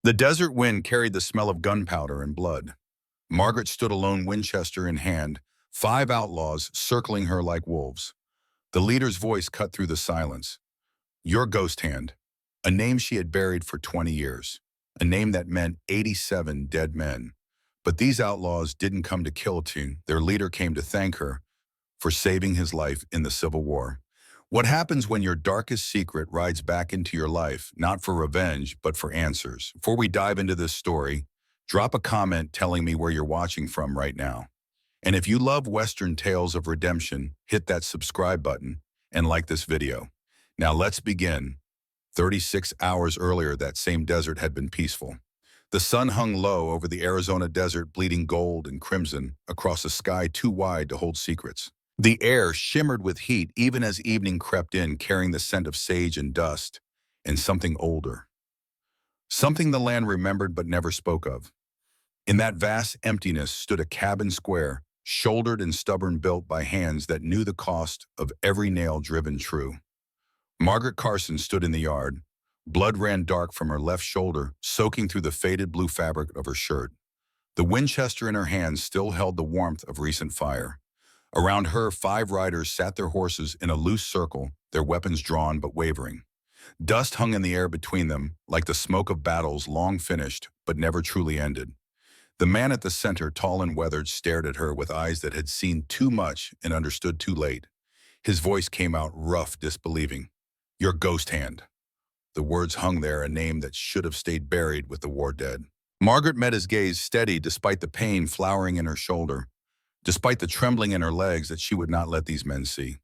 The desert wind carried the smell of gunpowder and blood. Margaret stood alone, Winchester in hand, 5 outlaws circling her like wolves. The leader's voice cut through the silence. Your ghost hand. A name she had buried for 20 years. A name that meant 87 dead men. But these outlaws didn't come to kill Tune. Their leader came to thank her for saving his life in the Civil War. What happens when your darkest secret rides back into your life, not for revenge, but for answers? Before we dive into this story, drop a comment telling me where you're watching from right now. And if you love Western tales of redemption, hit that subscribe button and like this video. Now let's begin. 36 hours earlier, that same desert had been peaceful. The sun hung low over the Arizona desert, bleeding gold and crimson across a sky too wide to hold secrets. The air shimmered with heat even as evening crept in, carrying the scent of sage and dust, and something older. Something the land remembered but never spoke of. In that vast emptiness stood a cabin square, shouldered and stubborn, built by hands that knew the cost of every nail driven true. Margaret Carson stood in the yard. Blood ran dark from her left shoulder, soaking through the faded blue fabric of her shirt. The Winchester in her hands still held the warmth of recent fire. Around her, 5 riders sat their horses in a loose circle, their weapons drawn but wavering. Dust hung in the air between them, like the smoke of battles long finished but never truly ended. The man at the center, tall and weathered, stared at her with eyes that had seen too much and understood too late. His voice came out rough, disbelieving. Your ghost hand. The words hung there, a name that should have stayed buried with the war dead. Margaret met his gaze, steady despite the pain flowering in her shoulder, despite the trembling in her legs that she would not let these men see.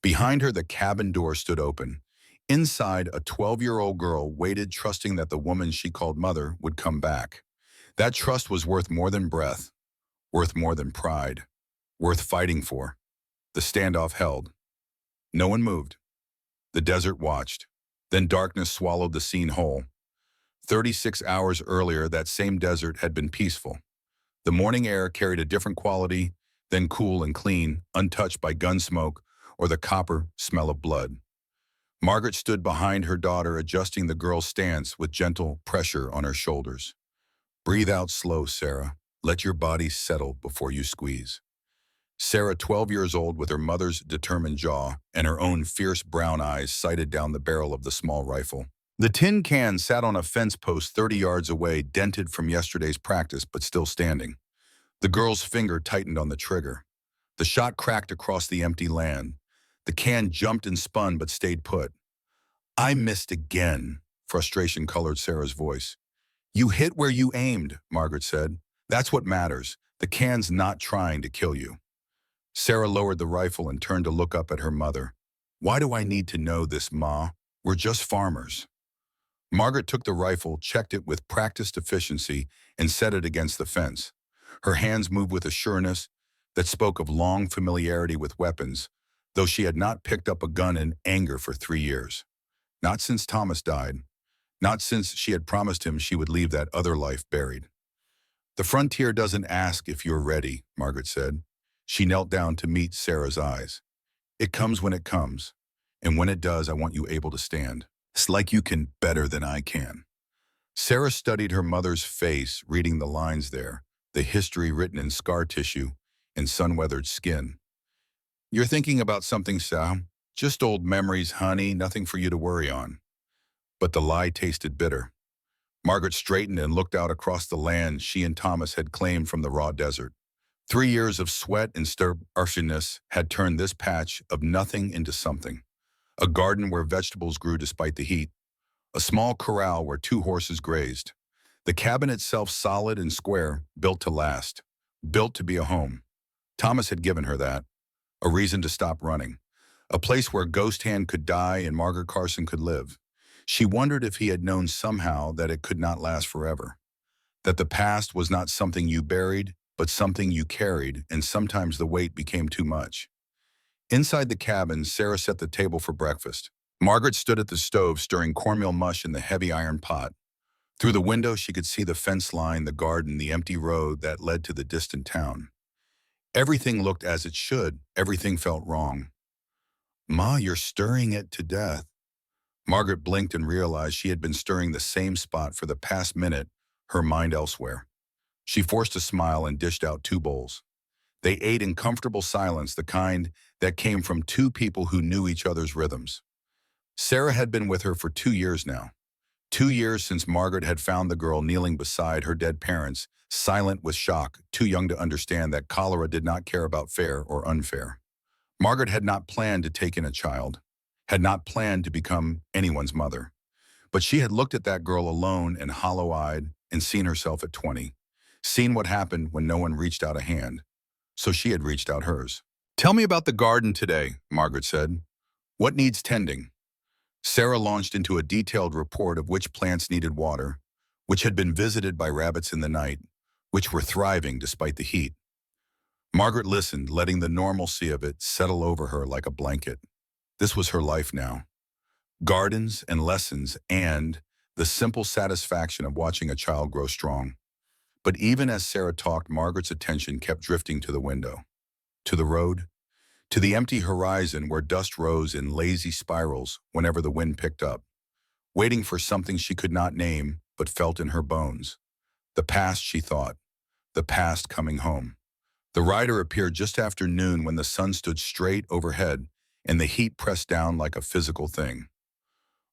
Behind her, the cabin door stood open. Inside, a 12-year-old girl waited, trusting that the woman she called mother would come back. That trust was worth more than breath, worth more than pride, worth fighting for. The standoff held. No one moved. The desert watched. Then darkness swallowed the scene whole. 36 hours earlier, that same desert had been peaceful. The morning air carried a different quality, then cool and clean, untouched by gun smoke or the copper smell of blood. Margaret stood behind her daughter, adjusting the girl's stance with gentle pressure on her shoulders. Breathe out slow, Sarah. Let your body settle before you squeeze. Sarah, 12 years old, with her mother's determined jaw and her own fierce brown eyes, sighted down the barrel of the small rifle. The tin can sat on a fence post 30 yards away, dented from yesterday's practice but still standing. The girl's finger tightened on the trigger. The shot cracked across the empty land. The can jumped and spun but stayed put. I missed again, frustration colored Sarah's voice. You hit where you aimed, Margaret said. That's what matters. The can's not trying to kill you. Sarah lowered the rifle and turned to look up at her mother. Why do I need to know this, Ma? We're just farmers. Margaret took the rifle, checked it with practiced efficiency, and set it against the fence. Her hands moved with a sureness that spoke of long familiarity with weapons, though she had not picked up a gun in anger for 3 years. Not since Thomas died. Not since she had promised him she would leave that other life buried. The frontier doesn't ask if you're ready, Margaret said. She knelt down to meet Sarah's eyes. It comes when it comes, and when it does, I want you able to stand. It's like you can better than I can. Sarah studied her mother's face, reading the lines there, the history written in scar tissue and sun-weathered skin. You're thinking about something, Sam. Just old memories, honey, nothing for you to worry on. But the lie tasted bitter. Margaret straightened and looked out across the land she and Thomas had claimed from the raw desert. 3 years of sweat and starvation had turned this patch of nothing into something. A garden where vegetables grew despite the heat. A small corral where 2 horses grazed. The cabin itself solid and square, built to last. Built to be a home. Thomas had given her that. A reason to stop running. A place where Ghost Hand could die and Margaret Carson could live. She wondered if he had known somehow that it could not last forever. That the past was not something you buried, but something you carried, and sometimes the weight became too much. Inside the cabin, Sarah set the table for breakfast. Margaret stood at the stove, stirring cornmeal mush in the heavy iron pot. Through the window, she could see the fence line, the garden, the empty road that led to the distant town. Everything looked as it should. Everything felt wrong. Ma, you're stirring it to death. Margaret blinked and realized she had been stirring the same spot for the past minute, her mind elsewhere. She forced a smile and dished out 2 bowls. They ate in comfortable silence, the kind that came from 2 people who knew each other's rhythms. Sarah had been with her for 2 years now. 2 years since Margaret had found the girl kneeling beside her dead parents, silent with shock, too young to understand that cholera did not care about fair or unfair. Margaret had not planned to take in a child, had not planned to become anyone's mother. But she had looked at that girl alone and hollow-eyed and seen herself at 20, seen what happened when no one reached out a hand. So she had reached out hers. "Tell me about the garden today," Margaret said. "What needs tending?" Sarah launched into a detailed report of which plants needed water, which had been visited by rabbits in the night, which were thriving despite the heat. Margaret listened, letting the normalcy of it settle over her like a blanket. This was her life now. Gardens and lessons and the simple satisfaction of watching a child grow strong. But even as Sarah talked, Margaret's attention kept drifting to the window, to the road, to the empty horizon where dust rose in lazy spirals whenever the wind picked up, waiting for something she could not name but felt in her bones. The past, she thought, the past coming home. The rider appeared just after noon when the sun stood straight overhead and the heat pressed down like a physical thing.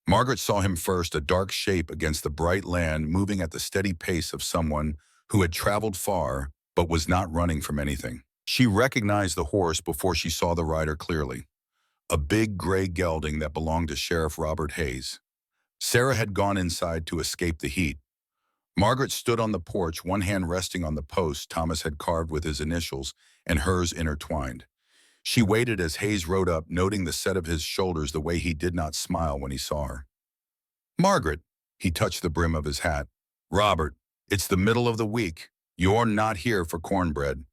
Margaret saw him first, a dark shape against the bright land, moving at the steady pace of someone who had traveled far but was not running from anything. She recognized the horse before she saw the rider clearly, a big gray gelding that belonged to Sheriff Robert Hayes. Sarah had gone inside to escape the heat. Margaret stood on the porch, one hand resting on the post Thomas had carved with his initials and hers intertwined. She waited as Hayes rode up, noting the set of his shoulders, the way he did not smile when he saw her. "Margaret," he touched the brim of his hat. "Robert, it's the middle of the week. You're not here for cornbread."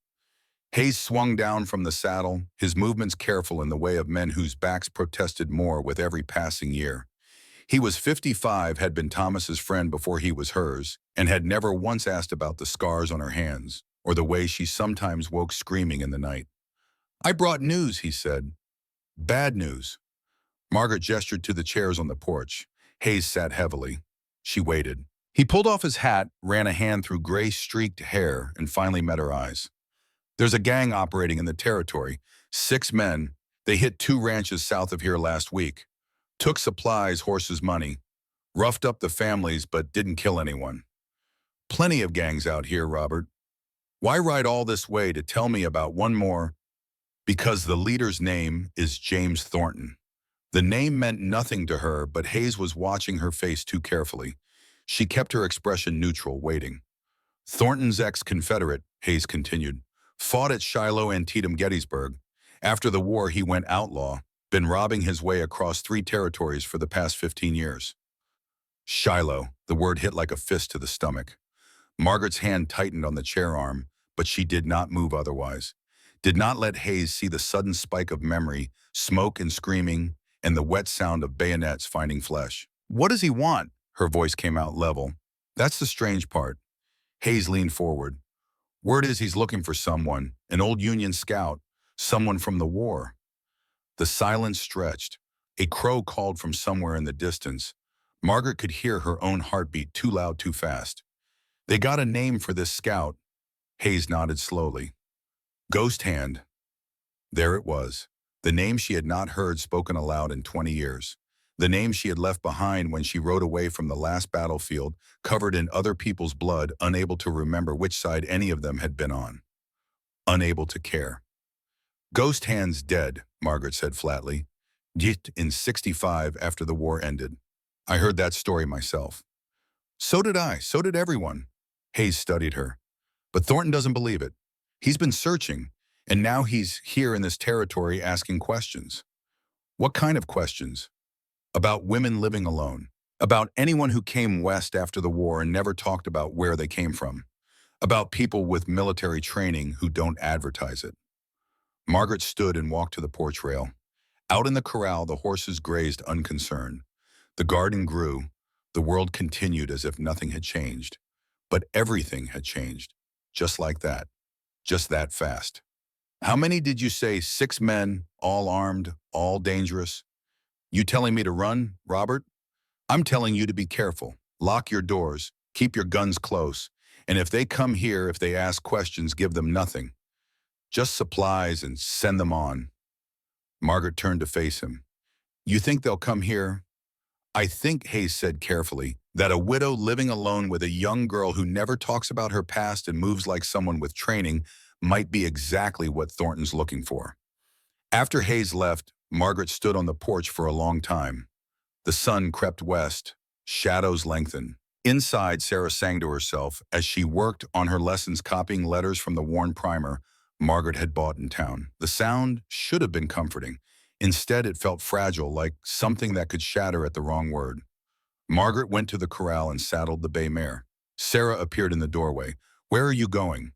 Hayes swung down from the saddle, his movements careful in the way of men whose backs protested more with every passing year. He was 55, had been Thomas's friend before he was hers, and had never once asked about the scars on her hands or the way she sometimes woke screaming in the night. "I brought news," he said. "Bad news." Margaret gestured to the chairs on the porch. Hayes sat heavily. She waited. He pulled off his hat, ran a hand through gray-streaked hair, and finally met her eyes. "There's a gang operating in the territory. 6 men. They hit 2 ranches south of here last week. Took supplies, horses, money. Roughed up the families, but didn't kill anyone. Plenty of gangs out here, Robert. Why ride all this way to tell me about one more?" "Because the leader's name is James Thornton." The name meant nothing to her, but Hayes was watching her face too carefully. She kept her expression neutral, waiting. "Thornton's ex-Confederate," Hayes continued. "Fought at Shiloh, Antietam, Gettysburg. After the war, he went outlaw. Been robbing his way across 3 territories for the past 15 years. Shiloh, the word hit like a fist to the stomach. Margaret's hand tightened on the chair arm, but she did not move otherwise. Did not let Hayes see the sudden spike of memory, smoke and screaming, and the wet sound of bayonets finding flesh. "What does he want?" Her voice came out level. "That's the strange part." Hayes leaned forward. "Word is he's looking for someone, an old Union scout, someone from the war." The silence stretched. A crow called from somewhere in the distance. Margaret could hear her own heartbeat, too loud, too fast. "They got a name for this scout." Hayes nodded slowly. "Ghost Hand." There it was. The name she had not heard spoken aloud in 20 years. The name she had left behind when she rode away from the last battlefield, covered in other people's blood, unable to remember which side any of them had been on. Unable to care. "Ghost Hand's dead," Margaret said flatly. "Died in 65 after the war ended. I heard that story myself." "So did I. So did everyone." Hayes studied her. "But Thornton doesn't believe it. He's been searching, and now he's here in this territory asking questions." "What kind of questions?" "About women living alone. About anyone who came west after the war and never talked about where they came from. About people with military training who don't advertise it." Margaret stood and walked to the porch rail. Out in the corral, the horses grazed unconcerned. The garden grew. The world continued as if nothing had changed. But everything had changed. Just like that. Just that fast. "How many did you say? 6 men, all armed, all dangerous? You telling me to run, Robert?" I'm telling you to be careful. Lock your doors, keep your guns close, and if they come here, if they ask questions, give them nothing. Just supplies and send them on. Margaret turned to face him. You think they'll come here? I think, Hayes said carefully, that a widow living alone with a young girl who never talks about her past and moves like someone with training might be exactly what Thornton's looking for. After Hayes left, Margaret stood on the porch for a long time. The sun crept west, shadows lengthened. Inside, Sarah sang to herself as she worked on her lessons copying letters from the worn primer Margaret had bought in town. The sound should have been comforting. Instead, it felt fragile, like something that could shatter at the wrong word. Margaret went to the corral and saddled the bay mare. Sarah appeared in the doorway. Where are you going?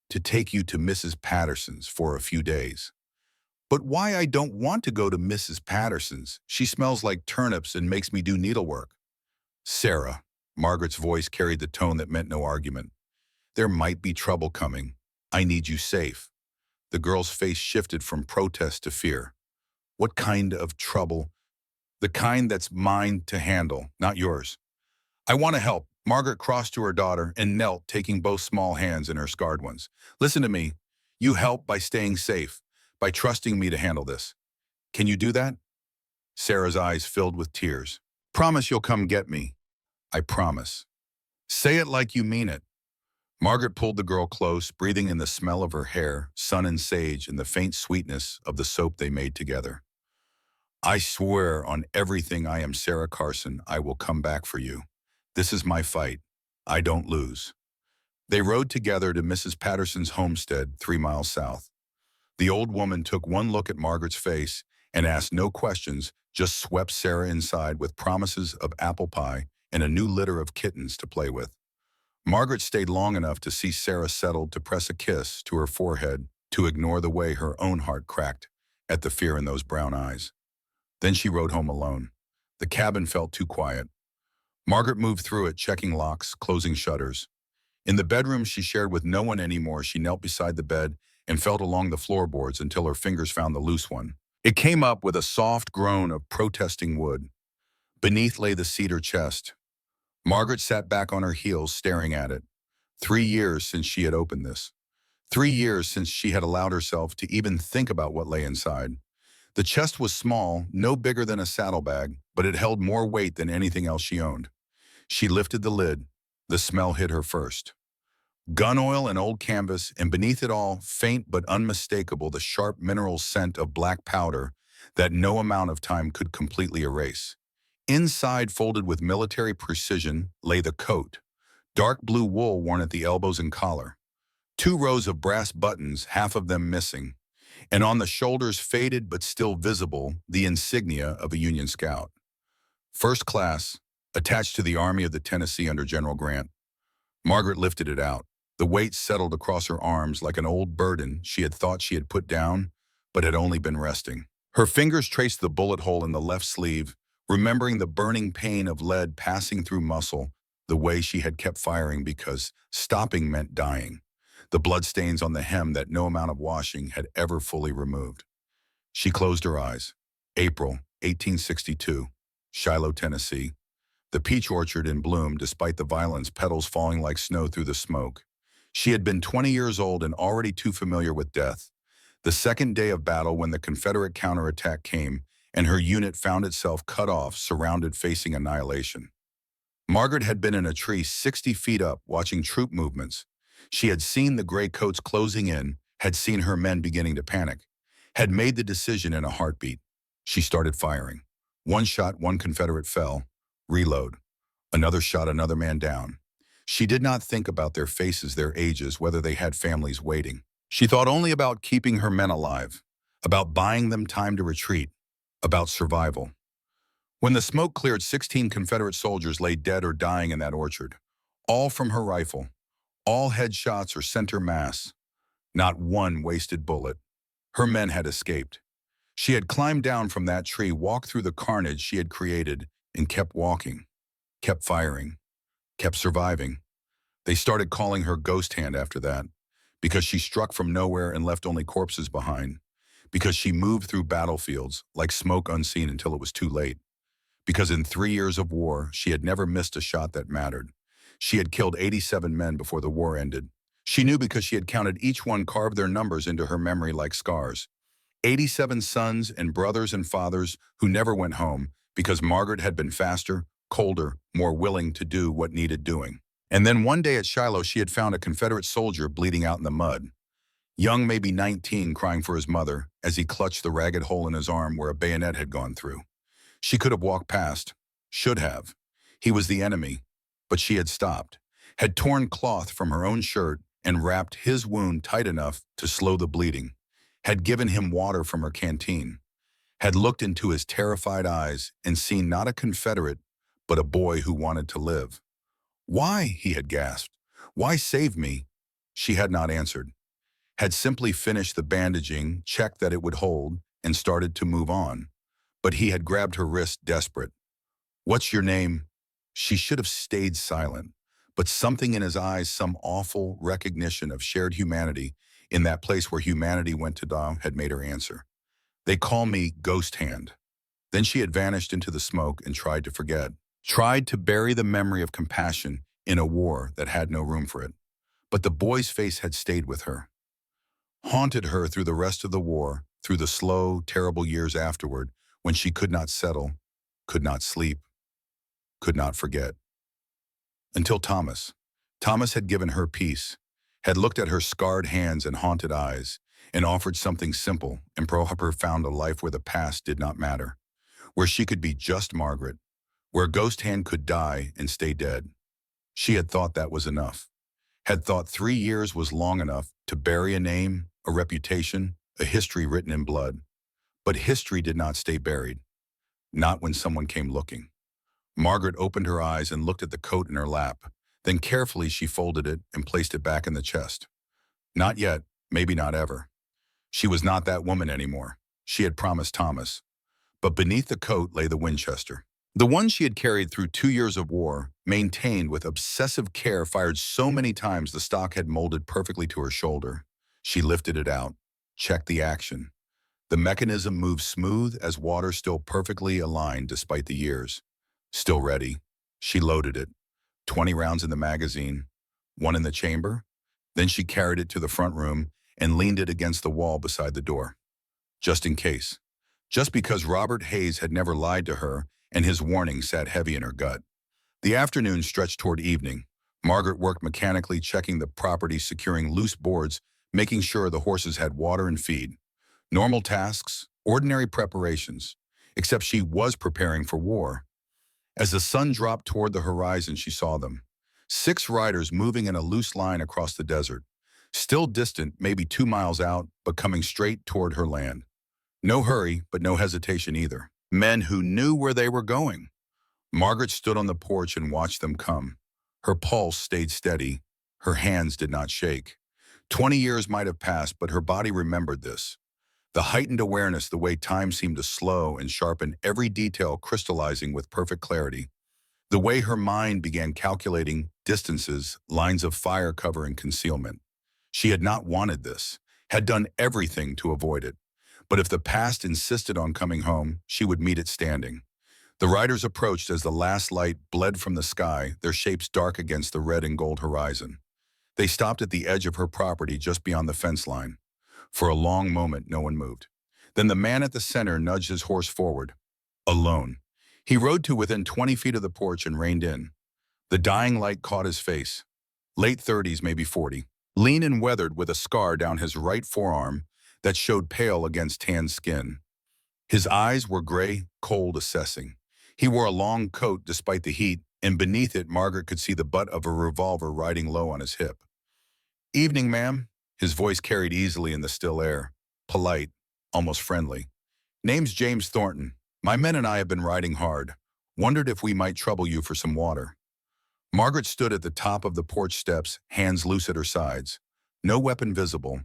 To take you to Mrs. Patterson's for a few days. But why I don't want to go to Mrs. Patterson's? She smells like turnips and makes me do needlework. Sarah, Margaret's voice carried the tone that meant no argument. There might be trouble coming. I need you safe. The girl's face shifted from protest to fear. What kind of trouble? The kind that's mine to handle, not yours. I want to help. Margaret crossed to her daughter and knelt, taking both small hands in her scarred ones. Listen to me. You help by staying safe, by trusting me to handle this. Can you do that? Sarah's eyes filled with tears. Promise you'll come get me. I promise. Say it like you mean it. Margaret pulled the girl close, breathing in the smell of her hair, sun and sage, and the faint sweetness of the soap they made together. I swear on everything I am Sarah Carson, I will come back for you. This is my fight. I don't lose. They rode together to Mrs. Patterson's homestead, 3 miles south. The old woman took one look at Margaret's face and asked no questions, just swept Sarah inside with promises of apple pie and a new litter of kittens to play with. Margaret stayed long enough to see Sarah settled to press a kiss to her forehead, to ignore the way her own heart cracked at the fear in those brown eyes. Then she rode home alone. The cabin felt too quiet. Margaret moved through it, checking locks, closing shutters. In the bedroom she shared with no one anymore, she knelt beside the bed and felt along the floorboards until her fingers found the loose one. It came up with a soft groan of protesting wood. Beneath lay the cedar chest. Margaret sat back on her heels, staring at it. 3 years since she had opened this. 3 years since she had allowed herself to even think about what lay inside. The chest was small, no bigger than a saddlebag, but it held more weight than anything else she owned. She lifted the lid. The smell hit her first. Gun oil and old canvas, and beneath it all, faint but unmistakable, the sharp mineral scent of black powder that no amount of time could completely erase. Inside, folded with military precision, lay the coat, dark blue wool worn at the elbows and collar. 2 rows of brass buttons, half of them missing, and on the shoulders, faded but still visible, the insignia of a Union Scout. First class, attached to the Army of the Tennessee under General Grant. Margaret lifted it out. The weight settled across her arms like an old burden she had thought she had put down, but had only been resting. Her fingers traced the bullet hole in the left sleeve, remembering the burning pain of lead passing through muscle, the way she had kept firing because stopping meant dying. The bloodstains on the hem that no amount of washing had ever fully removed. She closed her eyes. April, 1862, Shiloh, Tennessee. The peach orchard in bloom despite the violence, petals falling like snow through the smoke. She had been 20 years old and already too familiar with death. The second day of battle when the Confederate counterattack came and her unit found itself cut off, surrounded, facing annihilation. Margaret had been in a tree 60 feet up, watching troop movements. She had seen the gray coats closing in, had seen her men beginning to panic, had made the decision in a heartbeat. She started firing. One shot, one Confederate fell. Reload. Another shot, another man down. She did not think about their faces, their ages, whether they had families waiting. She thought only about keeping her men alive, about buying them time to retreat, about survival. When the smoke cleared, 16 Confederate soldiers lay dead or dying in that orchard, all from her rifle, all headshots or center mass, not one wasted bullet. Her men had escaped. She had climbed down from that tree, walked through the carnage she had created, and kept walking, kept firing, kept surviving. They started calling her Ghost Hand after that, because she struck from nowhere and left only corpses behind, because she moved through battlefields like smoke unseen until it was too late, because in 3 years of war, she had never missed a shot that mattered. She had killed 87 men before the war ended. She knew because she had counted each one carve their numbers into her memory like scars. 87 sons and brothers and fathers who never went home because Margaret had been faster, colder, more willing to do what needed doing. And then one day at Shiloh, she had found a Confederate soldier bleeding out in the mud. Young, maybe 19, crying for his mother as he clutched the ragged hole in his arm where a bayonet had gone through. She could have walked past, should have. He was the enemy, but she had stopped, had torn cloth from her own shirt and wrapped his wound tight enough to slow the bleeding, had given him water from her canteen, had looked into his terrified eyes and seen not a Confederate, but a boy who wanted to live. Why, he had gasped. Why save me? She had not answered, had simply finished the bandaging, checked that it would hold, and started to move on. But he had grabbed her wrist, desperate. What's your name? She should have stayed silent, but something in his eyes, some awful recognition of shared humanity in that place where humanity went to die, had made her answer. They call me Ghost Hand. Then she had vanished into the smoke and tried to forget, tried to bury the memory of compassion in a war that had no room for it. But the boy's face had stayed with her, haunted her through the rest of the war, through the slow, terrible years afterward, when she could not settle, could not sleep, could not forget. Until Thomas. Thomas had given her peace, had looked at her scarred hands and haunted eyes, and offered something simple and perhaps found a life where the past did not matter, where she could be just Margaret, where Ghost Hand could die and stay dead. She had thought that was enough, had thought 3 years was long enough to bury a name, a reputation, a history written in blood. But history did not stay buried, not when someone came looking. Margaret opened her eyes and looked at the coat in her lap. Then carefully she folded it and placed it back in the chest. Not yet, maybe not ever. She was not that woman anymore. She had promised Thomas. But beneath the coat lay the Winchester. The one she had carried through 2 years of war, maintained with obsessive care, fired so many times the stock had molded perfectly to her shoulder. She lifted it out, checked the action. The mechanism moved smooth as water, still perfectly aligned despite the years. Still ready. She loaded it. 20 rounds in the magazine, 1 in the chamber. Then she carried it to the front room and leaned it against the wall beside the door. Just in case. Just because Robert Hayes had never lied to her and his warning sat heavy in her gut. The afternoon stretched toward evening. Margaret worked mechanically, checking the property, securing loose boards, making sure the horses had water and feed. Normal tasks, ordinary preparations, except she was preparing for war. As the sun dropped toward the horizon, she saw them. 6 riders moving in a loose line across the desert, still distant, maybe 2 miles out, but coming straight toward her land. No hurry, but no hesitation either. Men who knew where they were going. Margaret stood on the porch and watched them come. Her pulse stayed steady. Her hands did not shake. 20 years might have passed, but her body remembered this. The heightened awareness, the way time seemed to slow and sharpen every detail, crystallizing with perfect clarity. The way her mind began calculating distances, lines of fire cover and concealment. She had not wanted this, had done everything to avoid it. But if the past insisted on coming home, she would meet it standing. The riders approached as the last light bled from the sky, their shapes dark against the red and gold horizon. They stopped at the edge of her property just beyond the fence line. For a long moment, no one moved. Then the man at the center nudged his horse forward. Alone. He rode to within 20 feet of the porch and reined in. The dying light caught his face. Late 30s, maybe 40. Lean and weathered, with a scar down his right forearm that showed pale against tan skin. His eyes were gray, cold, assessing. He wore a long coat despite the heat, and beneath it Margaret could see the butt of a revolver riding low on his hip. Evening, ma'am. His voice carried easily in the still air. Polite, almost friendly. Name's James Thornton. My men and I have been riding hard. Wondered if we might trouble you for some water. Margaret stood at the top of the porch steps, hands loose at her sides. No weapon visible.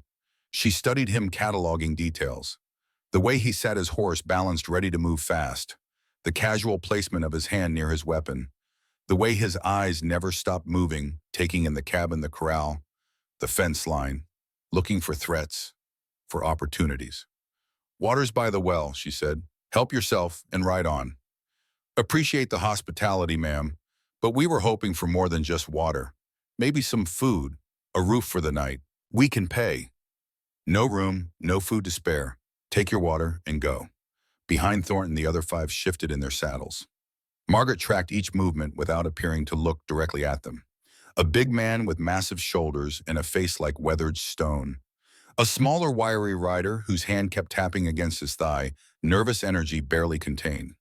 She studied him, cataloging details. The way he sat his horse balanced, ready to move fast. The casual placement of his hand near his weapon. The way his eyes never stopped moving, taking in the cabin, the corral, the fence line, looking for threats, for opportunities. Water's by the well, she said. Help yourself and ride on. Appreciate the hospitality, ma'am, but we were hoping for more than just water. Maybe some food, a roof for the night. We can pay. No room, no food to spare. Take your water and go. Behind Thornton, the other five shifted in their saddles. Margaret tracked each movement without appearing to look directly at them. A big man with massive shoulders and a face like weathered stone. A smaller, wiry rider whose hand kept tapping against his thigh, nervous energy barely contained.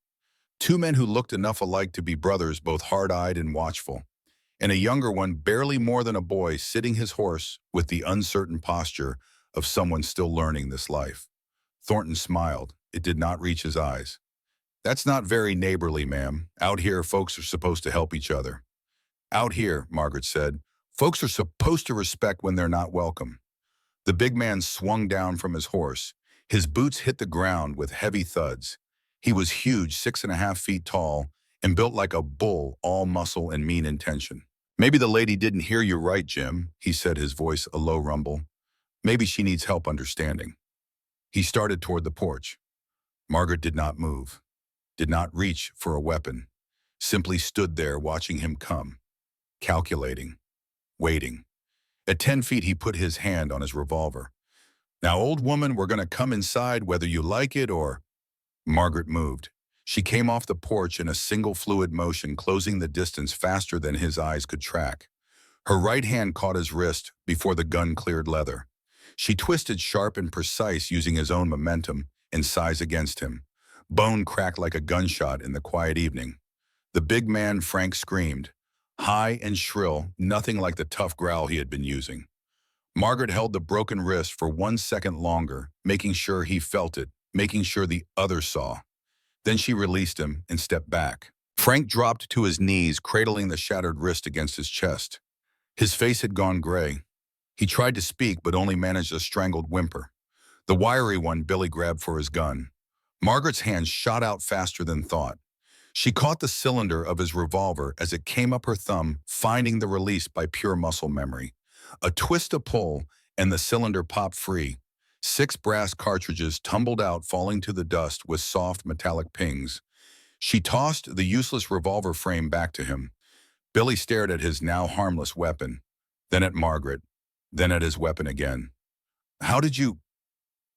Two men who looked enough alike to be brothers, both hard-eyed and watchful. And a younger one, barely more than a boy, sitting his horse with the uncertain posture of someone still learning this life. Thornton smiled. It did not reach his eyes. That's not very neighborly, ma'am. Out here, folks are supposed to help each other. Out here, Margaret said, folks are supposed to respect when they're not welcome. The big man swung down from his horse. His boots hit the ground with heavy thuds. He was huge, 6.5 feet tall, and built like a bull, all muscle and mean intention. Maybe the lady didn't hear you right, Jim, he said, his voice a low rumble. Maybe she needs help understanding. He started toward the porch. Margaret did not move, did not reach for a weapon, simply stood there watching him come, calculating, waiting. At 10 feet, he put his hand on his revolver. Now, old woman, we're going to come inside whether you like it or... Margaret moved. She came off the porch in a single fluid motion, closing the distance faster than his eyes could track. Her right hand caught his wrist before the gun cleared leather. She twisted sharp and precise, using his own momentum and size against him. Bone cracked like a gunshot in the quiet evening. The big man, Frank, screamed. High and shrill, nothing like the tough growl he had been using. Margaret held the broken wrist for 1 second longer, making sure he felt it, making sure the others saw. Then she released him and stepped back. Frank dropped to his knees, cradling the shattered wrist against his chest. His face had gone gray. He tried to speak, but only managed a strangled whimper. The wiry one, Billy, grabbed for his gun. Margaret's hand shot out faster than thought. She caught the cylinder of his revolver as it came up her thumb, finding the release by pure muscle memory. A twist, a pull, and the cylinder popped free. 6 brass cartridges tumbled out, falling to the dust with soft metallic pings. She tossed the useless revolver frame back to him. Billy stared at his now harmless weapon, then at Margaret, then at his weapon again. How did you...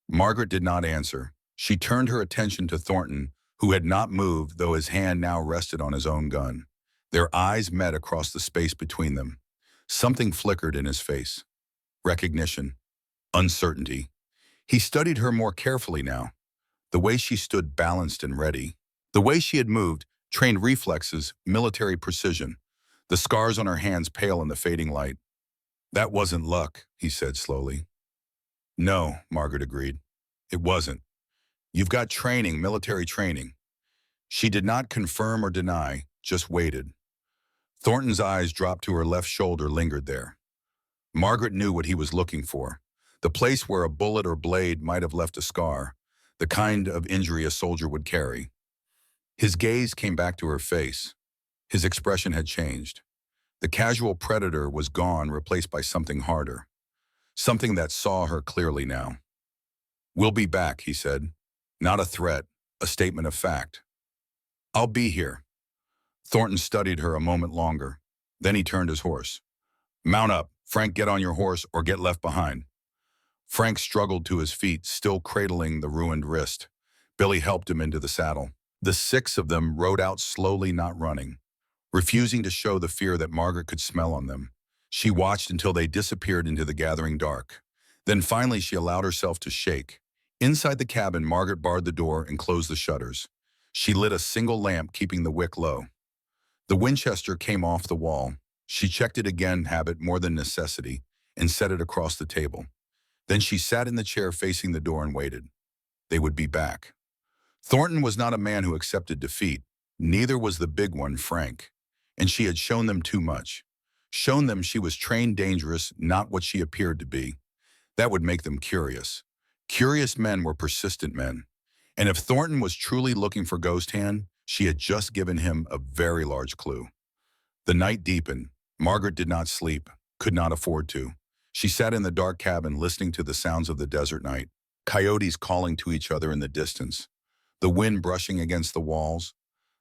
Margaret did not answer. She turned her attention to Thornton, who had not moved, though his hand now rested on his own gun. Their eyes met across the space between them. Something flickered in his face. Recognition. Uncertainty. He studied her more carefully now. The way she stood balanced and ready. The way she had moved, trained reflexes, military precision. The scars on her hands pale in the fading light. That wasn't luck, he said slowly. No, Margaret agreed. It wasn't. You've got training, military training. She did not confirm or deny, just waited. Thornton's eyes dropped to her left shoulder, lingered there. Margaret knew what he was looking for. The place where a bullet or blade might have left a scar, the kind of injury a soldier would carry. His gaze came back to her face. His expression had changed. The casual predator was gone, replaced by something harder. Something that saw her clearly now. We'll be back, he said. Not a threat, a statement of fact. I'll be here. Thornton studied her a moment longer. Then he turned his horse. Mount up. Frank, get on your horse or get left behind. Frank struggled to his feet, still cradling the ruined wrist. Billy helped him into the saddle. The 6 of them rode out slowly, not running, refusing to show the fear that Margaret could smell on them. She watched until they disappeared into the gathering dark. Then finally she allowed herself to shake. Inside the cabin, Margaret barred the door and closed the shutters. She lit a single lamp, keeping the wick low. The Winchester came off the wall. She checked it again, habit more than necessity, and set it across the table. Then she sat in the chair facing the door and waited. They would be back. Thornton was not a man who accepted defeat. Neither was the big one, Frank. And she had shown them too much. Shown them she was trained dangerous, not what she appeared to be. That would make them curious. Curious men were persistent men. And if Thornton was truly looking for Ghost Hand, she had just given him a very large clue. The night deepened. Margaret did not sleep, could not afford to. She sat in the dark cabin listening to the sounds of the desert night. Coyotes calling to each other in the distance. The wind brushing against the walls.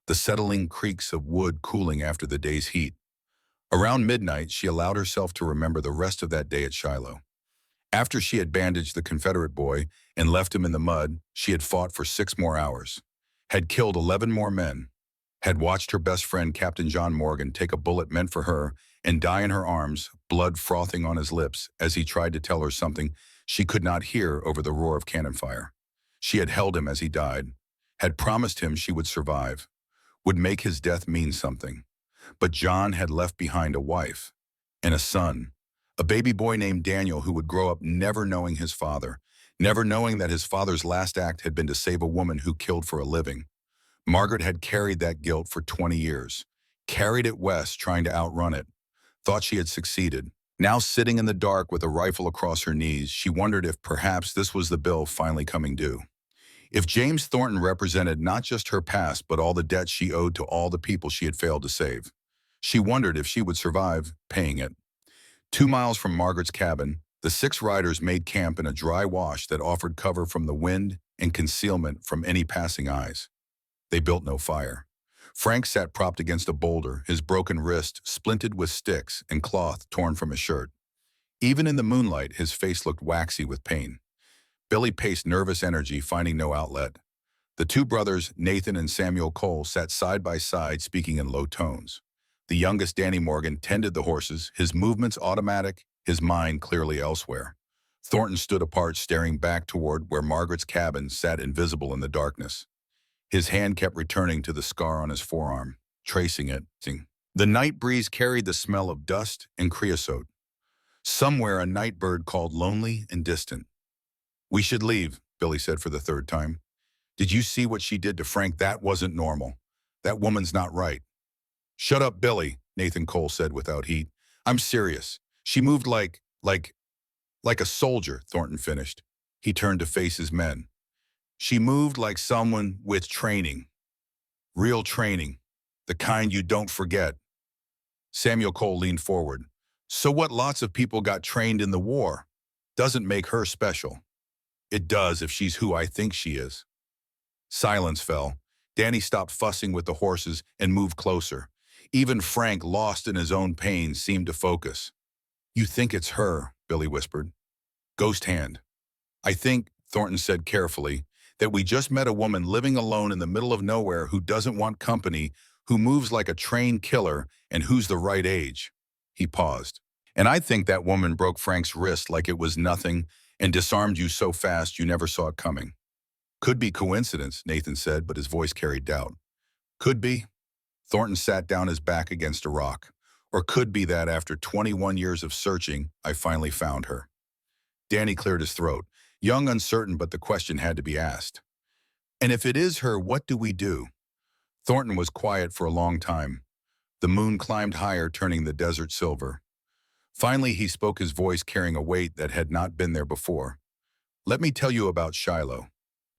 the settling creaks of wood cooling after the day's heat. Around midnight, she allowed herself to remember the rest of that day at Shiloh. After she had bandaged the Confederate boy and left him in the mud, she had fought for 6 more hours, had killed 11 more men, had watched her best friend, Captain John Morgan, take a bullet meant for her and die in her arms, blood frothing on his lips as he tried to tell her something she could not hear over the roar of cannon fire. She had held him as he died, had promised him she would survive, would make his death mean something. But John had left behind a wife and a son, a baby boy named Daniel who would grow up never knowing his father, never knowing that his father's last act had been to save a woman who killed for a living. Margaret had carried that guilt for 20 years, carried it west trying to outrun it, thought she had succeeded. Now sitting in the dark with a rifle across her knees, she wondered if perhaps this was the bill finally coming due. If James Thornton represented not just her past but all the debts she owed to all the people she had failed to save. She wondered if she would survive paying it. 2 miles from Margaret's cabin, the 6 riders made camp in a dry wash that offered cover from the wind and concealment from any passing eyes. They built no fire. Frank sat propped against a boulder, his broken wrist splinted with sticks and cloth torn from his shirt. Even in the moonlight, his face looked waxy with pain. Billy paced nervous energy, finding no outlet. The 2 brothers, Nathan and Samuel Cole, sat side by side, speaking in low tones. The youngest, Danny Morgan, tended the horses, his movements automatic, his mind clearly elsewhere. Thornton stood apart, staring back toward where Margaret's cabin sat invisible in the darkness. His hand kept returning to the scar on his forearm, tracing it. The night breeze carried the smell of dust and creosote. Somewhere a night bird called lonely and distant. "We should leave," Billy said for the 3rd time. "Did you see what she did to Frank? That wasn't normal. That woman's not right." "Shut up, Billy," Nathan Cole said without heat. "I'm serious. She moved like a soldier," Thornton finished. He turned to face his men. "She moved like someone with training. Real training. The kind you don't forget." Samuel Cole leaned forward. "So what? Lots of people got trained in the war. Doesn't make her special." "It does if she's who I think she is." Silence fell. Danny stopped fussing with the horses and moved closer. Even Frank, lost in his own pain, seemed to focus. "You think it's her," Billy whispered. "Ghost hand." "I think," Thornton said carefully, "that we just met a woman living alone in the middle of nowhere who doesn't want company, who moves like a trained killer, and who's the right age." He paused. "And I think that woman broke Frank's wrist like it was nothing and disarmed you so fast you never saw it coming." "Could be coincidence," Nathan said, but his voice carried doubt. "Could be." Thornton sat down his back against a rock. "Or could be that after 21 years of searching, I finally found her." Danny cleared his throat. Young, uncertain, but the question had to be asked. "And if it is her, what do we do?" Thornton was quiet for a long time. The moon climbed higher, turning the desert silver. Finally, he spoke, his voice carrying a weight that had not been there before. "Let me tell you about Shiloh.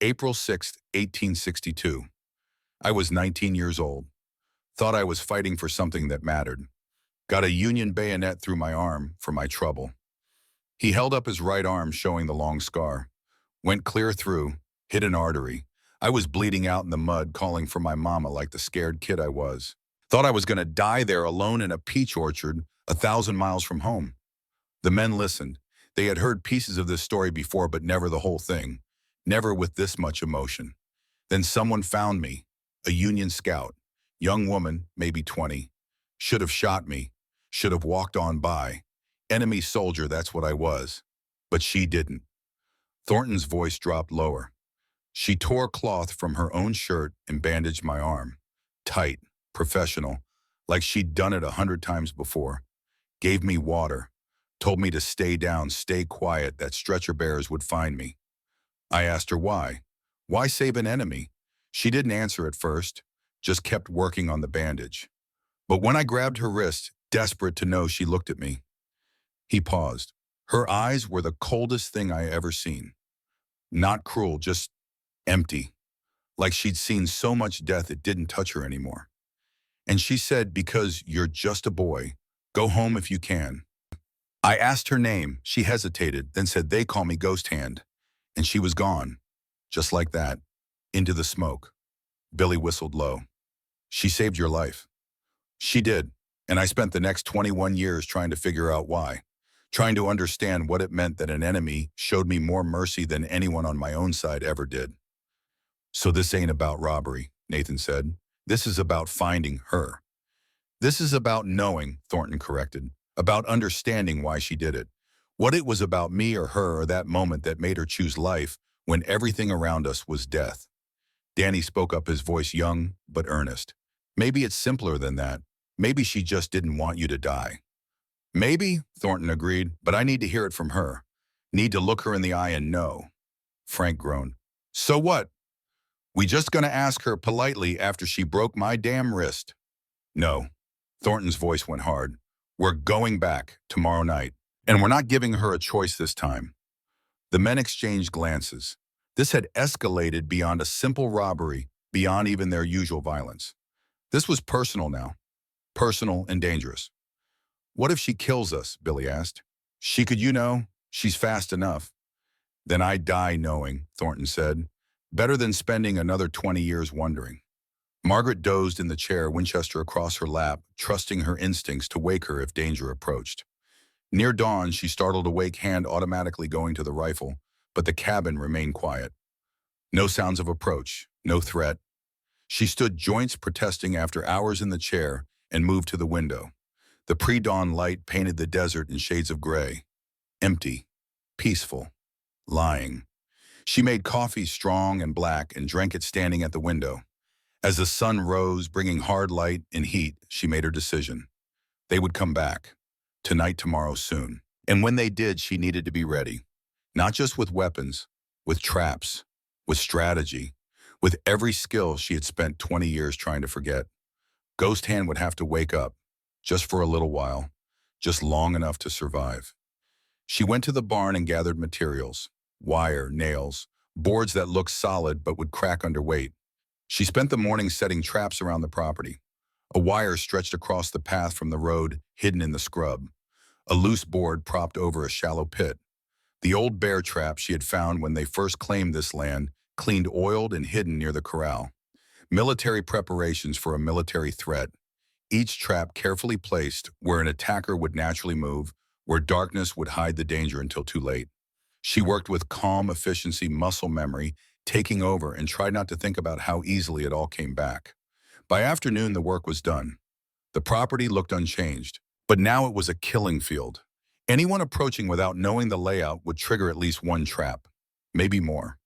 April 6th, 1862. I was 19 years old. Thought I was fighting for something that mattered. Got a Union bayonet through my arm for my trouble." He held up his right arm, showing the long scar. "Went clear through, hit an artery. I was bleeding out in the mud, calling for my mama like the scared kid I was. Thought I was going to die there alone in a peach orchard 1,000 miles from home." The men listened. They had heard pieces of this story before, but never the whole thing. Never with this much emotion. "Then someone found me, a Union scout. Young woman, maybe 20. Should have shot me. Should have walked on by. Enemy soldier, that's what I was. But she didn't." Thornton's voice dropped lower. "She tore cloth from her own shirt and bandaged my arm. Tight, professional, like she'd done it 100 times before. Gave me water. Told me to stay down, stay quiet, that stretcher bearers would find me. I asked her why. Why save an enemy? She didn't answer at first, just kept working on the bandage. But when I grabbed her wrist, desperate to know, she looked at me." He paused. Her eyes were the coldest thing I ever seen. Not cruel, just empty. Like she'd seen so much death it didn't touch her anymore. And she said, "Because you're just a boy. Go home if you can." I asked her name. She hesitated, then said, "They call me Ghost Hand." And she was gone. Just like that. Into the smoke. Billy whistled low. She saved your life. She did, and I spent the next 21 years trying to figure out why, trying to understand what it meant that an enemy showed me more mercy than anyone on my own side ever did. So this ain't about robbery, Nathan said. This is about finding her. This is about knowing, Thornton corrected, about understanding why she did it. What it was about me or her or that moment that made her choose life when everything around us was death. Danny spoke up, his voice young but earnest. Maybe it's simpler than that. Maybe she just didn't want you to die. Maybe, Thornton agreed, but I need to hear it from her. Need to look her in the eye and know. Frank groaned. So what? We just gonna ask her politely after she broke my damn wrist? No. Thornton's voice went hard. We're going back tomorrow night, and we're not giving her a choice this time. The men exchanged glances. This had escalated beyond a simple robbery, beyond even their usual violence. This was personal now. Personal and dangerous. What if she kills us? Billy asked. She could, she's fast enough. Then I'd die knowing, Thornton said. Better than spending another 20 years wondering. Margaret dozed in the chair, Winchester across her lap, trusting her instincts to wake her if danger approached. Near dawn, she startled awake, hand automatically going to the rifle, but the cabin remained quiet. No sounds of approach, no threat. She stood, joints protesting after hours in the chair, and moved to the window. The pre-dawn light painted the desert in shades of gray. Empty, peaceful, lying. She made coffee strong and black and drank it standing at the window. As the sun rose, bringing hard light and heat, she made her decision. They would come back. Tonight, tomorrow, soon. And when they did, she needed to be ready. Not just with weapons, with traps, with strategy, with every skill she had spent 20 years trying to forget. Ghost Hand would have to wake up, just for a little while, just long enough to survive. She went to the barn and gathered materials, wire, nails, boards that looked solid but would crack under weight. She spent the morning setting traps around the property. A wire stretched across the path from the road, hidden in the scrub. A loose board propped over a shallow pit. The old bear trap she had found when they first claimed this land, cleaned, oiled, and hidden near the corral. Military preparations for a military threat. Each trap carefully placed where an attacker would naturally move, where darkness would hide the danger until too late. She worked with calm efficiency, muscle memory, taking over, and tried not to think about how easily it all came back. By afternoon, the work was done. The property looked unchanged, but now it was a killing field. Anyone approaching without knowing the layout would trigger at least one trap, maybe more.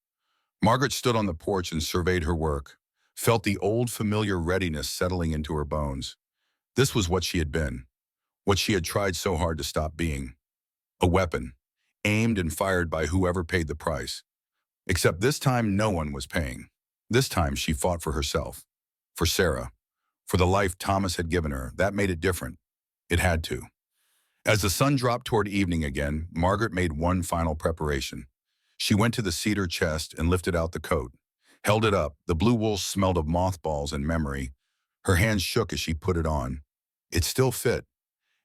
Margaret stood on the porch and surveyed her work, felt the old familiar readiness settling into her bones. This was what she had been, what she had tried so hard to stop being. A weapon, aimed and fired by whoever paid the price. Except this time, no one was paying. This time, she fought for herself, for Sarah, for the life Thomas had given her. That made it different. It had to. As the sun dropped toward evening again, Margaret made one final preparation. She went to the cedar chest and lifted out the coat, held it up. The blue wool smelled of mothballs and memory. Her hands shook as she put it on. It still fit,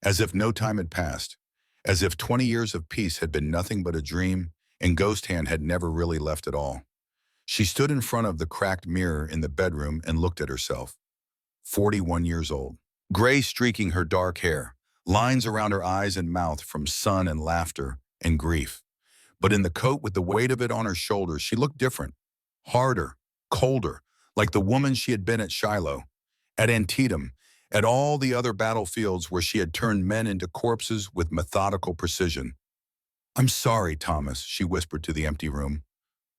as if no time had passed, as if 20 years of peace had been nothing but a dream, and Ghost Hand had never really left at all. She stood in front of the cracked mirror in the bedroom and looked at herself. 41 years old. Gray streaking her dark hair, lines around her eyes and mouth from sun and laughter and grief. But in the coat with the weight of it on her shoulders, she looked different. Harder, colder, like the woman she had been at Shiloh, at Antietam, at all the other battlefields where she had turned men into corpses with methodical precision. I'm sorry, Thomas, she whispered to the empty room.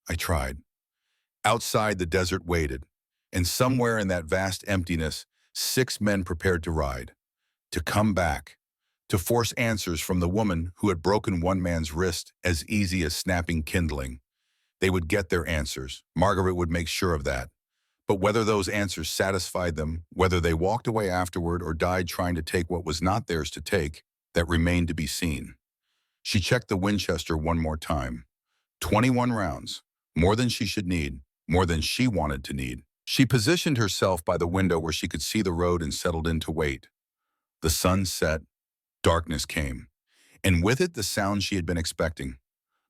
I tried. Outside, the desert waited, and somewhere in that vast emptiness, 6 men prepared to ride, to come back, to force answers from the woman who had broken one man's wrist as easy as snapping kindling. They would get their answers. Margaret would make sure of that. But whether those answers satisfied them, whether they walked away afterward or died trying to take what was not theirs to take, that remained to be seen. She checked the Winchester one more time. 21 rounds, more than she should need, more than she wanted to need. She positioned herself by the window where she could see the road and settled in to wait. The sun set, darkness came, and with it the sound she had been expecting.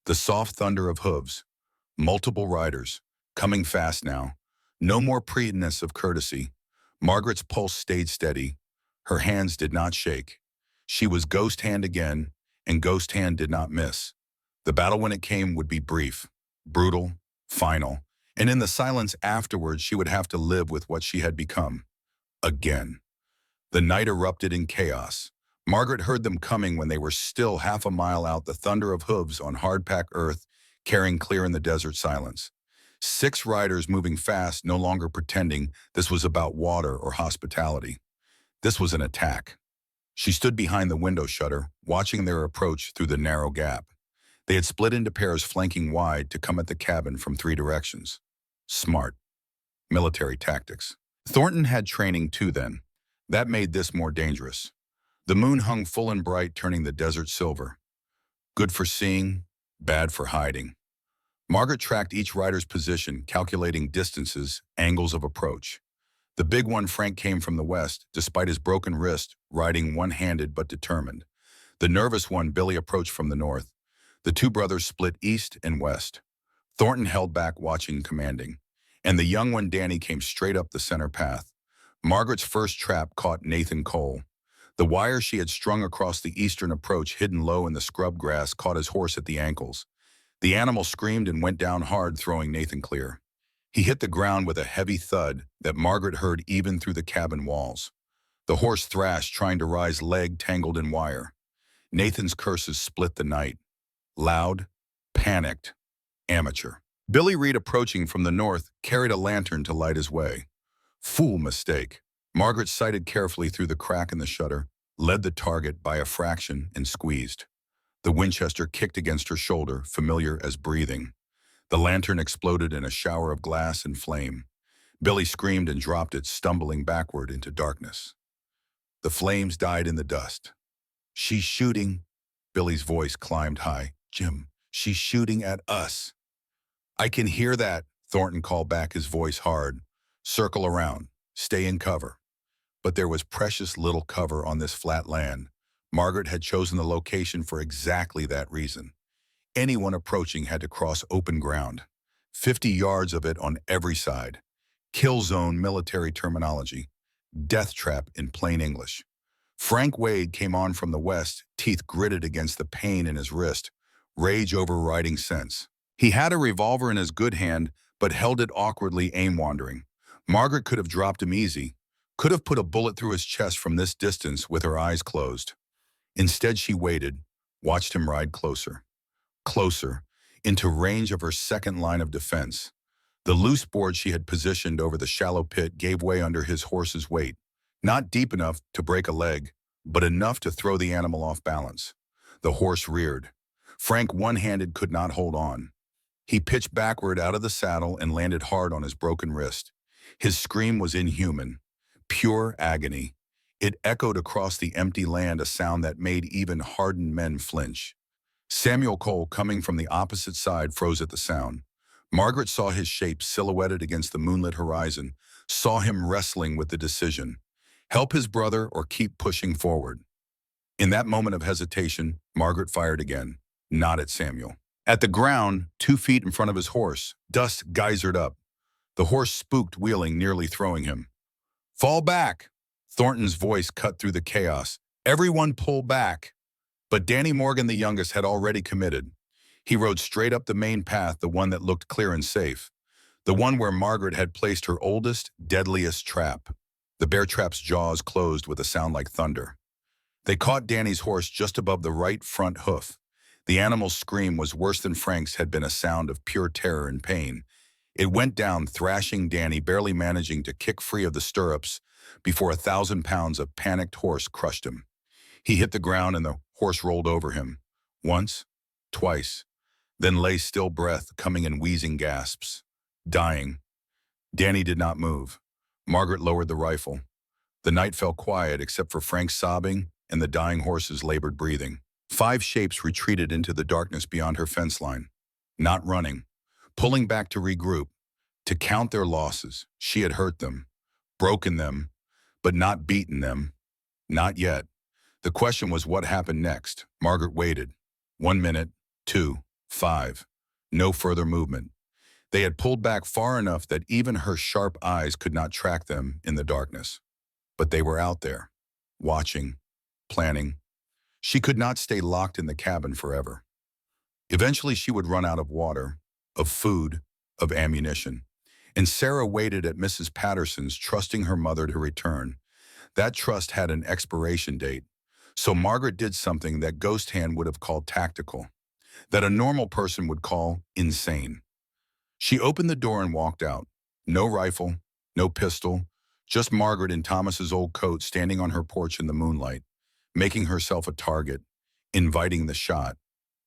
The soft thunder of hooves, multiple riders, coming fast now. No more pretense of courtesy. Margaret's pulse stayed steady. Her hands did not shake. She was ghost hand again, and ghost hand did not miss. The battle when it came would be brief, brutal, final, and in the silence afterwards she would have to live with what she had become. Again. The night erupted in chaos. Margaret heard them coming when they were still half a mile out, the thunder of hooves on hard-packed earth, carrying clear in the desert silence. 6 riders moving fast, no longer pretending this was about water or hospitality. This was an attack. She stood behind the window shutter, watching their approach through the narrow gap. They had split into pairs flanking wide to come at the cabin from 3 directions. Smart. Military tactics. Thornton had training too then. That made this more dangerous. The moon hung full and bright, turning the desert silver. Good for seeing, bad for hiding. Margaret tracked each rider's position, calculating distances, angles of approach. The big one, Frank, came from the west, despite his broken wrist, riding one-handed but determined. The nervous one, Billy, approached from the north. The 2 brothers split east and west. Thornton held back, watching, commanding. And the young one, Danny, came straight up the center path. Margaret's first trap caught Nathan Cole. The wire she had strung across the eastern approach, hidden low in the scrub grass, caught his horse at the ankles. The animal screamed and went down hard, throwing Nathan clear. He hit the ground with a heavy thud that Margaret heard even through the cabin walls. The horse thrashed, trying to rise, leg tangled in wire. Nathan's curses split the night. Loud, panicked, amateur. Billy Reed, approaching from the north, carried a lantern to light his way. Fool mistake. Margaret sighted carefully through the crack in the shutter, led the target by a fraction, and squeezed. The Winchester kicked against her shoulder, familiar as breathing. The lantern exploded in a shower of glass and flame. Billy screamed and dropped it, stumbling backward into darkness. The flames died in the dust. She's shooting. Billy's voice climbed high. Jim, she's shooting at us. I can hear that, Thornton called back, his voice hard. Circle around. Stay in cover. But there was precious little cover on this flat land. Margaret had chosen the location for exactly that reason. Anyone approaching had to cross open ground. 50 yards of it on every side. Kill zone, military terminology. Death trap in plain English. Frank Wade came on from the west, teeth gritted against the pain in his wrist, rage overriding sense. He had a revolver in his good hand, but held it awkwardly, aim-wandering. Margaret could have dropped him easy, could have put a bullet through his chest from this distance with her eyes closed. Instead, she waited, watched him ride closer. Closer, into range of her second line of defense. The loose board she had positioned over the shallow pit gave way under his horse's weight. Not deep enough to break a leg, but enough to throw the animal off balance. The horse reared. Frank, one-handed, could not hold on. He pitched backward out of the saddle and landed hard on his broken wrist. His scream was inhuman, pure agony. It echoed across the empty land, a sound that made even hardened men flinch. Samuel Cole, coming from the opposite side, froze at the sound. Margaret saw his shape silhouetted against the moonlit horizon, saw him wrestling with the decision. Help his brother or keep pushing forward. In that moment of hesitation, Margaret fired again, not at Samuel. At the ground, 2 feet in front of his horse, dust geysered up. The horse spooked, wheeling, nearly throwing him. Fall back! Thornton's voice cut through the chaos. Everyone pull back. But Danny Morgan, the youngest, had already committed. He rode straight up the main path, the one that looked clear and safe. The one where Margaret had placed her oldest, deadliest trap. The bear trap's jaws closed with a sound like thunder. They caught Danny's horse just above the right front hoof. The animal's scream was worse than Frank's, had been a sound of pure terror and pain. It went down, thrashing Danny, barely managing to kick free of the stirrups before 1,000 pounds of panicked horse crushed him. He hit the ground and the horse rolled over him. Once, twice, then lay still, breath coming in wheezing gasps. Dying. Danny did not move. Margaret lowered the rifle. The night fell quiet except for Frank's sobbing and the dying horse's labored breathing. 5 shapes retreated into the darkness beyond her fence line. Not running. Pulling back to regroup. To count their losses. She had hurt them. Broken them. But not beaten them. Not yet. The question was what happened next. Margaret waited. 1 minute. 2. 5. No further movement. They had pulled back far enough that even her sharp eyes could not track them in the darkness. But they were out there, watching, planning. She could not stay locked in the cabin forever. Eventually she would run out of water, of food, of ammunition. And Sarah waited at Mrs. Patterson's, trusting her mother to return. That trust had an expiration date. So Margaret did something that Ghost Hand would have called tactical, that a normal person would call insane. She opened the door and walked out. No rifle, no pistol, just Margaret in Thomas's old coat standing on her porch in the moonlight, making herself a target, inviting the shot.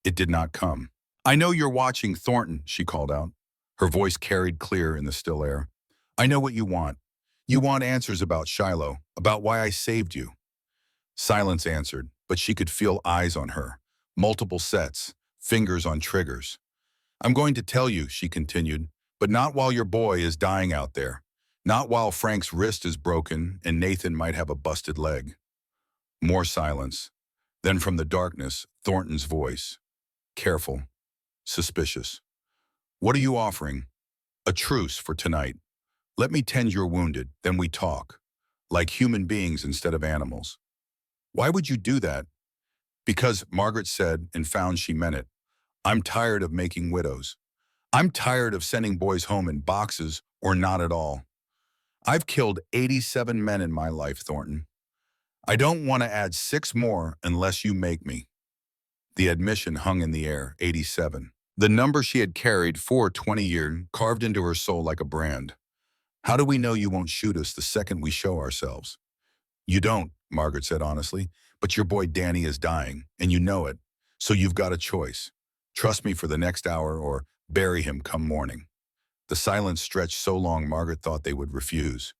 It did not come. "I know you're watching, Thornton," she called out. Her voice carried clear in the still air. "I know what you want. You want answers about Shiloh, about why I saved you." Silence answered, but she could feel eyes on her, multiple sets, fingers on triggers. "I'm going to tell you," she continued, "but not while your boy is dying out there. Not while Frank's wrist is broken and Nathan might have a busted leg." More silence. Then from the darkness, Thornton's voice. Careful. Suspicious. "What are you offering?" "A truce for tonight. Let me tend your wounded, then we talk. Like human beings instead of animals." "Why would you do that?" "Because," Margaret said, and found she meant it, "I'm tired of making widows. I'm tired of sending boys home in boxes or not at all. I've killed 87 men in my life, Thornton. I don't want to add 6 more unless you make me." The admission hung in the air, 87. The number she had carried for 20 years carved into her soul like a brand. "How do we know you won't shoot us the second we show ourselves?" "You don't," Margaret said honestly, "but your boy Danny is dying, and you know it. So you've got a choice. Trust me for the next hour or bury him come morning." The silence stretched so long Margaret thought they would refuse.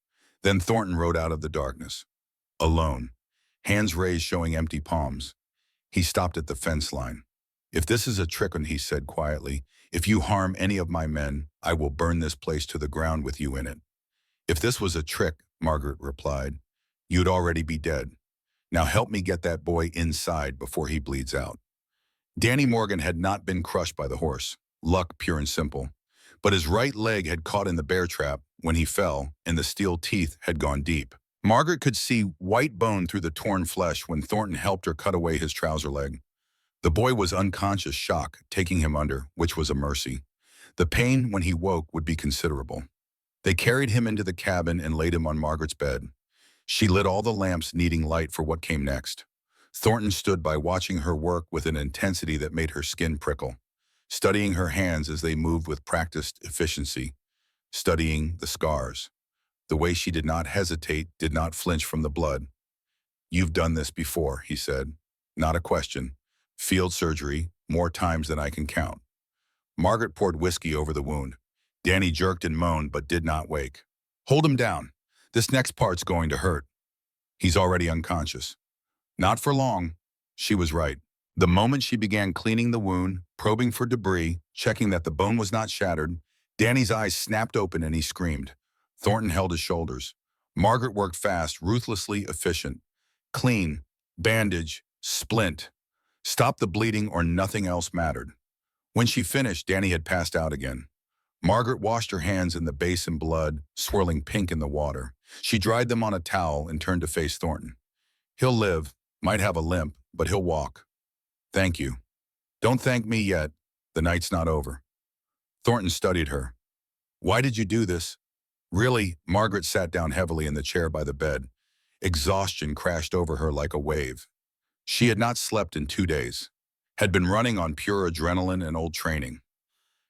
Then Thornton rode out of the darkness. Alone. Hands raised showing empty palms. He stopped at the fence line. "If this is a trick," he said quietly, "if you harm any of my men, I will burn this place to the ground with you in it." "If this was a trick," Margaret replied, "you'd already be dead. Now help me get that boy inside before he bleeds out." Danny Morgan had not been crushed by the horse, luck pure and simple, but his right leg had caught in the bear trap when he fell, and the steel teeth had gone deep. Margaret could see white bone through the torn flesh when Thornton helped her cut away his trouser leg. The boy was unconscious shock, taking him under, which was a mercy. The pain when he woke would be considerable. They carried him into the cabin and laid him on Margaret's bed. She lit all the lamps, needing light for what came next. Thornton stood by, watching her work with an intensity that made her skin prickle, studying her hands as they moved with practiced efficiency, studying the scars, the way she did not hesitate, did not flinch from the blood. "You've done this before," he said. "Not a question. Field surgery, more times than I can count." Margaret poured whiskey over the wound. Danny jerked and moaned but did not wake. "Hold him down. This next part's going to hurt." "He's already unconscious." "Not for long." She was right. The moment she began cleaning the wound, probing for debris, checking that the bone was not shattered, Danny's eyes snapped open and he screamed. Thornton held his shoulders. Margaret worked fast, ruthlessly efficient. Clean, bandage, splint. Stop the bleeding or nothing else mattered. When she finished, Danny had passed out again. Margaret washed her hands in the basin, blood swirling pink in the water. She dried them on a towel and turned to face Thornton. "He'll live, might have a limp, but he'll walk." "Thank you." "Don't thank me yet. The night's not over." Thornton studied her. "Why did you do this?" "Really?" Margaret sat down heavily in the chair by the bed. Exhaustion crashed over her like a wave. She had not slept in 2 days, had been running on pure adrenaline and old training.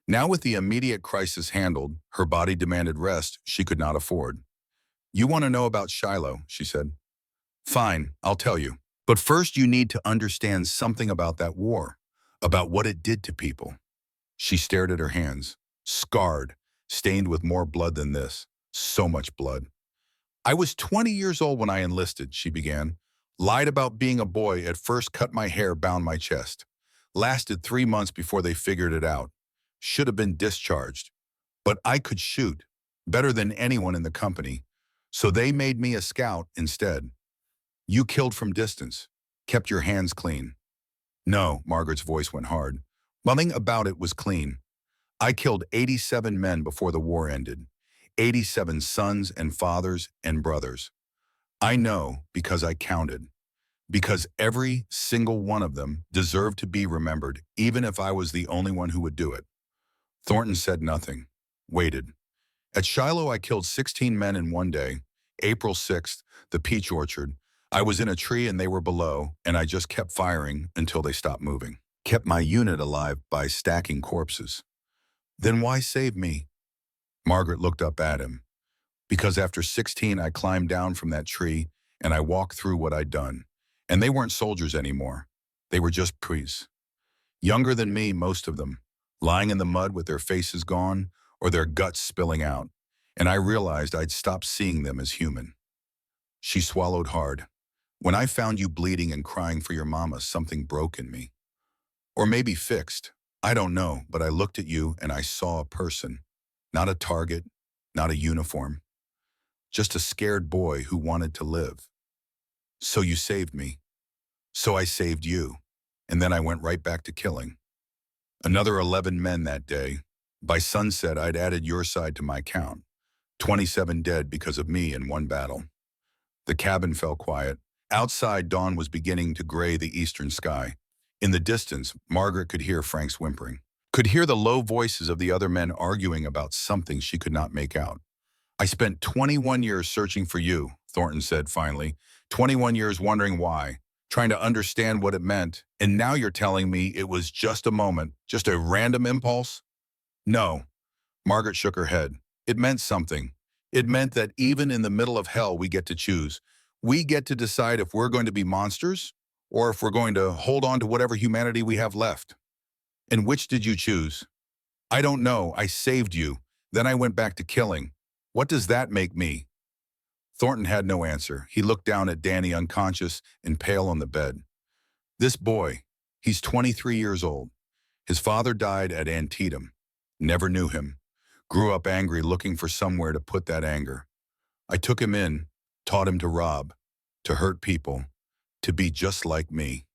Now with the immediate crisis handled, her body demanded rest she could not afford. "You want to know about Shiloh," she said. "Fine, I'll tell you. But first you need to understand something about that war, about what it did to people." She stared at her hands, scarred, stained with more blood than this. So much blood. "I was 20 years old when I enlisted," she began. "Lied about being a boy, at first cut my hair, bound my chest. Lasted 3 months before they figured it out. Should have been discharged. But I could shoot, better than anyone in the company. So they made me a scout instead. You killed from distance, kept your hands clean." "No," Margaret's voice went hard. "Nothing about it was clean. I killed 87 men before the war ended, 87 sons and fathers and brothers. I know because I counted, because every single one of them deserved to be remembered, even if I was the only one who would do it. Thornton said nothing, waited. At Shiloh, I killed 16 men in one day. April 6th, the peach orchard. I was in a tree and they were below, and I just kept firing until they stopped moving. Kept my unit alive by stacking corpses. Then why save me? Margaret looked up at him. Because after 16, I climbed down from that tree and I walked through what I'd done. And they weren't soldiers anymore. They were just priests. Younger than me, most of them, lying in the mud with their faces gone or their guts spilling out. And I realized I'd stopped seeing them as human. She swallowed hard. When I found you bleeding and crying for your mama, something broke in me. Or maybe fixed. I don't know, but I looked at you and I saw a person. Not a target, not a uniform. Just a scared boy who wanted to live. So you saved me. So I saved you. And then I went right back to killing. Another 11 men that day. By sunset, I'd added your side to my count. 27 dead because of me in one battle. The cabin fell quiet. Outside, dawn was beginning to gray the eastern sky. In the distance, Margaret could hear Frank's whimpering. Could hear the low voices of the other men arguing about something she could not make out. I spent 21 years searching for you, Thornton said finally. 21 years wondering why, trying to understand what it meant, and now you're telling me it was just a moment, just a random impulse? No. Margaret shook her head. It meant something. It meant that even in the middle of hell, we get to choose. We get to decide if we're going to be monsters or if we're going to hold on to whatever humanity we have left. And which did you choose? I don't know. I saved you. Then I went back to killing. What does that make me? Thornton had no answer. He looked down at Danny, unconscious and pale on the bed. This boy, he's 23 years old. His father died at Antietam. Never knew him. Grew up angry, looking for somewhere to put that anger. I took him in, taught him to rob, to hurt people, to be just like me.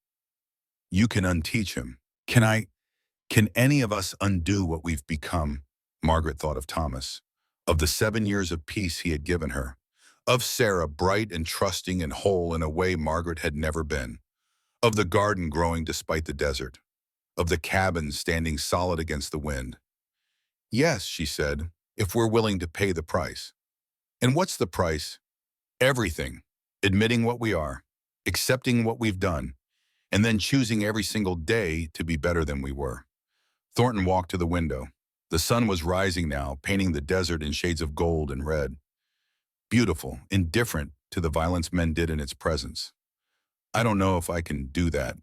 You can unteach him. Can any of us undo what we've become? Margaret thought of Thomas, of the 7 years of peace he had given her, of Sarah, bright and trusting and whole in a way Margaret had never been, of the garden growing despite the desert, of the cabin standing solid against the wind. Yes, she said, if we're willing to pay the price. And what's the price? Everything. Admitting what we are, accepting what we've done, and then choosing every single day to be better than we were. Thornton walked to the window. The sun was rising now, painting the desert in shades of gold and red. Beautiful, indifferent to the violence men did in its presence. I don't know if I can do that,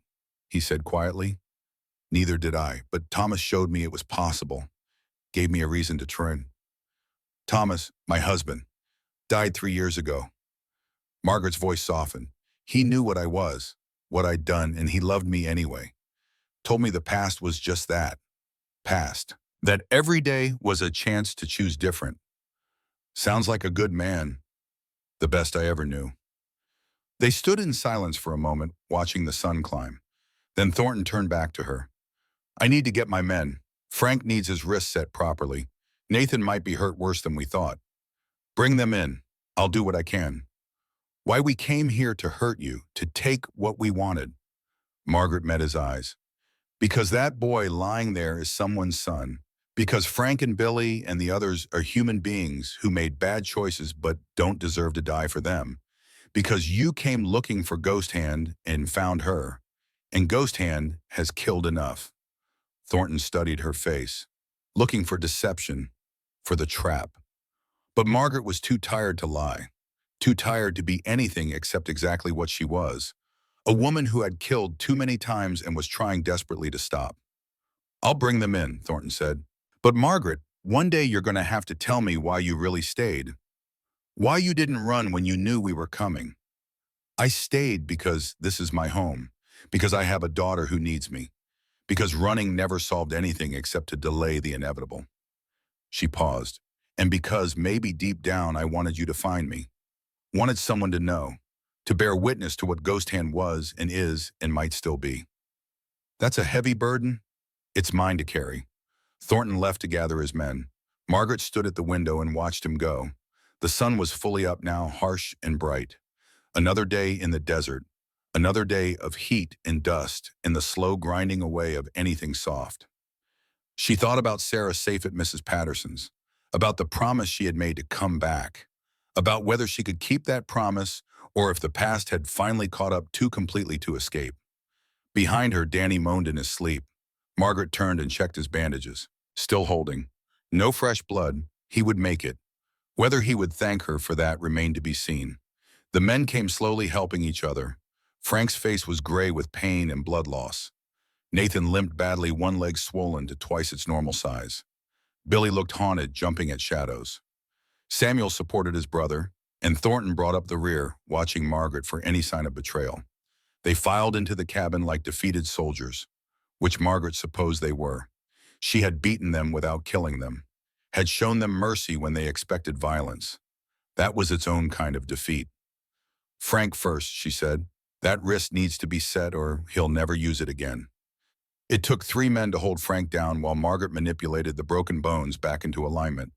he said quietly. Neither did I, but Thomas showed me it was possible, gave me a reason to try. Thomas, my husband, died 3 years ago. Margaret's voice softened. He knew what I was, what I'd done, and he loved me anyway. Told me the past was just that, past. That every day was a chance to choose different. Sounds like a good man, the best I ever knew. They stood in silence for a moment, watching the sun climb. Then Thornton turned back to her. I need to get my men. Frank needs his wrist set properly. Nathan might be hurt worse than we thought. Bring them in. I'll do what I can. Why we came here to hurt you, to take what we wanted. Margaret met his eyes. Because that boy lying there is someone's son. Because Frank and Billy and the others are human beings who made bad choices but don't deserve to die for them. Because you came looking for Ghost Hand and found her. And Ghost Hand has killed enough. Thornton studied her face, looking for deception, for the trap. But Margaret was too tired to lie, too tired to be anything except exactly what she was, a woman who had killed too many times and was trying desperately to stop. I'll bring them in, Thornton said. But Margaret, one day you're going to have to tell me why you really stayed. Why you didn't run when you knew we were coming. I stayed because this is my home, because I have a daughter who needs me, because running never solved anything except to delay the inevitable. She paused, and because maybe deep down I wanted you to find me, wanted someone to know, to bear witness to what Ghost Hand was and is and might still be. That's a heavy burden. It's mine to carry. Thornton left to gather his men. Margaret stood at the window and watched him go. The sun was fully up now, harsh and bright. Another day in the desert. Another day of heat and dust and the slow grinding away of anything soft. She thought about Sarah safe at Mrs. Patterson's, about the promise she had made to come back, about whether she could keep that promise or if the past had finally caught up too completely to escape. Behind her, Danny moaned in his sleep. Margaret turned and checked his bandages, still holding. No fresh blood. He would make it. Whether he would thank her for that remained to be seen. The men came slowly helping each other. Frank's face was gray with pain and blood loss. Nathan limped badly, one leg swollen to twice its normal size. Billy looked haunted, jumping at shadows. Samuel supported his brother, and Thornton brought up the rear, watching Margaret for any sign of betrayal. They filed into the cabin like defeated soldiers, which Margaret supposed they were. She had beaten them without killing them, had shown them mercy when they expected violence. That was its own kind of defeat. Frank first, she said. That wrist needs to be set or he'll never use it again. It took 3 men to hold Frank down while Margaret manipulated the broken bones back into alignment.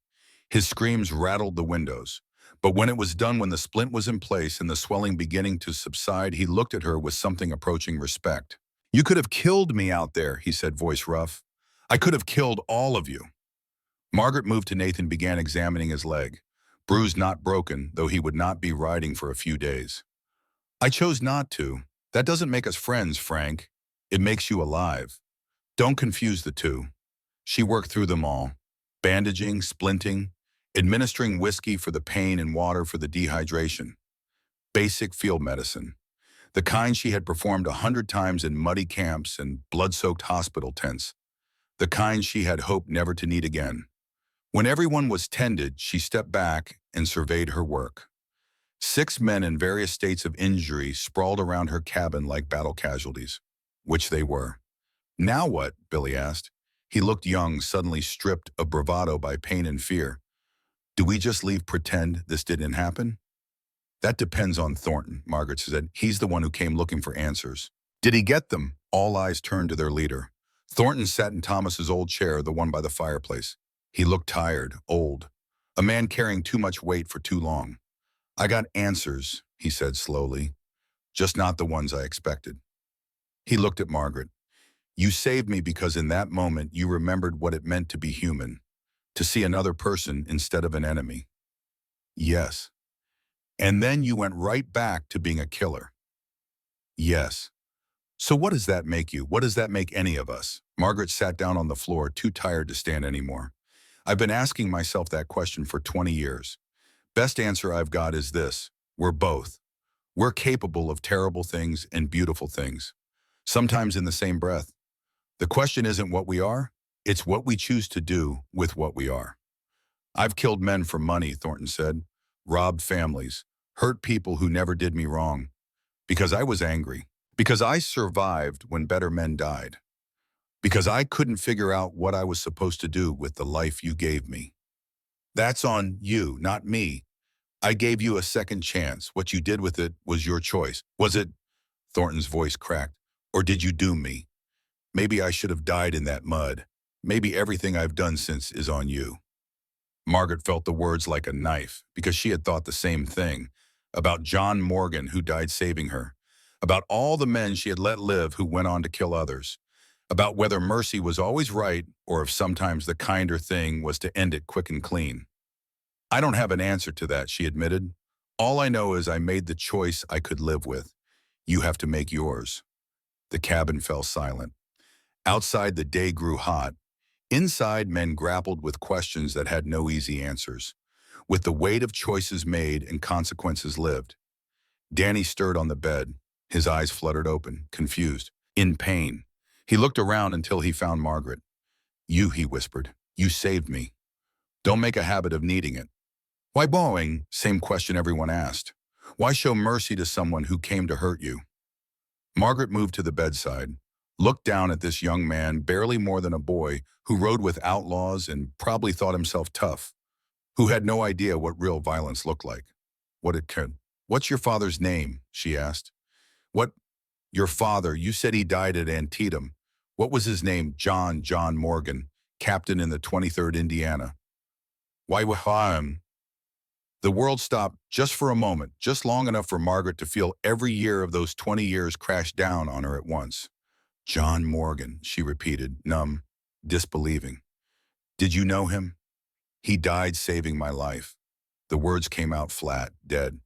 His screams rattled the windows. But when it was done, when the splint was in place and the swelling beginning to subside, he looked at her with something approaching respect. You could have killed me out there, he said, voice rough. I could have killed all of you. Margaret moved to Nathan, began examining his leg. Bruised, not broken, though he would not be riding for a few days. I chose not to. That doesn't make us friends, Frank. It makes you alive. Don't confuse the two. She worked through them all. Bandaging, splinting, administering whiskey for the pain and water for the dehydration. Basic field medicine. The kind she had performed 100 times in muddy camps and blood-soaked hospital tents. The kind she had hoped never to need again. When everyone was tended, she stepped back and surveyed her work. 6 men in various states of injury sprawled around her cabin like battle casualties, which they were. Now what? Billy asked. He looked young, suddenly stripped of bravado by pain and fear. Do we just leave, pretend this didn't happen? That depends on Thornton, Margaret said. He's the one who came looking for answers. Did he get them? All eyes turned to their leader. Thornton sat in Thomas's old chair, the one by the fireplace. He looked tired, old, a man carrying too much weight for too long. I got answers, he said slowly, just not the ones I expected. He looked at Margaret. You saved me because in that moment you remembered what it meant to be human, to see another person instead of an enemy. Yes. And then you went right back to being a killer. Yes. So what does that make you? What does that make any of us? Margaret sat down on the floor, too tired to stand anymore. I've been asking myself that question for 20 years. Best answer I've got is this. We're both. We're capable of terrible things and beautiful things, sometimes in the same breath. The question isn't what we are, it's what we choose to do with what we are. I've killed men for money, Thornton said, robbed families, hurt people who never did me wrong, because I was angry, because I survived when better men died, because I couldn't figure out what I was supposed to do with the life you gave me. That's on you, not me. I gave you a second chance. What you did with it was your choice. Was it? Thornton's voice cracked. Or did you doom me? Maybe I should have died in that mud. Maybe everything I've done since is on you. Margaret felt the words like a knife because she had thought the same thing about John Morgan, who died saving her, about all the men she had let live who went on to kill others, about whether mercy was always right or if sometimes the kinder thing was to end it quick and clean. I don't have an answer to that, she admitted. All I know is I made the choice I could live with. You have to make yours. The cabin fell silent. Outside, the day grew hot. Inside, men grappled with questions that had no easy answers, with the weight of choices made and consequences lived. Danny stirred on the bed. His eyes fluttered open, confused, in pain. He looked around until he found Margaret. You, he whispered. You saved me. Don't make a habit of needing it. Why bowing? Same question everyone asked. Why show mercy to someone who came to hurt you? Margaret moved to the bedside, looked down at this young man, barely more than a boy, who rode with outlaws and probably thought himself tough, who had no idea what real violence looked like, what it could. What's your father's name? She asked. What? Your father, you said he died at Antietam. What was his name? John Morgan. captain in the 23rd Indiana. Why waham? The world stopped just for a moment, just long enough for Margaret to feel every year of those 20 years crash down on her at once. John Morgan, she repeated, numb, disbelieving. Did you know him? He died saving my life. The words came out flat, dead.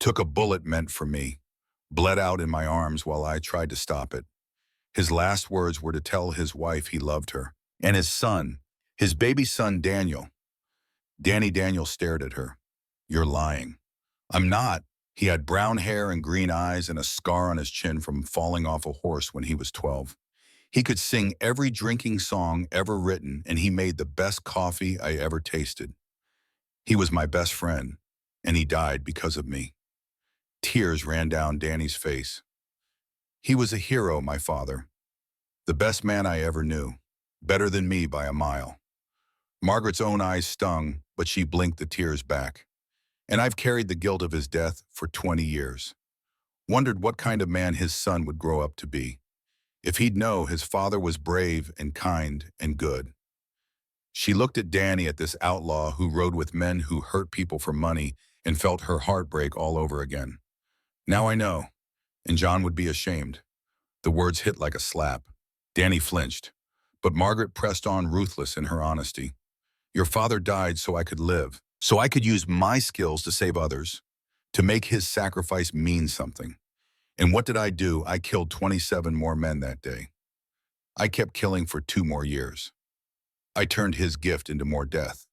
Took a bullet meant for me. Bled out in my arms while I tried to stop it. His last words were to tell his wife he loved her. And his son, his baby son Daniel. Danny Daniel stared at her. You're lying. I'm not. He had brown hair and green eyes and a scar on his chin from falling off a horse when he was 12. He could sing every drinking song ever written, and he made the best coffee I ever tasted. He was my best friend, and he died because of me. Tears ran down Danny's face. He was a hero, my father. The best man I ever knew. Better than me by a mile. Margaret's own eyes stung, but she blinked the tears back. And I've carried the guilt of his death for 20 years. Wondered what kind of man his son would grow up to be. If he'd know his father was brave and kind and good. She looked at Danny, at this outlaw who rode with men who hurt people for money, and felt her heart break all over again. Now I know, and John would be ashamed. The words hit like a slap. Danny flinched, but Margaret pressed on, ruthless in her honesty. Your father died so I could live, so I could use my skills to save others, to make his sacrifice mean something. And what did I do? I killed 27 more men that day. I kept killing for 2 more years. I turned his gift into more death.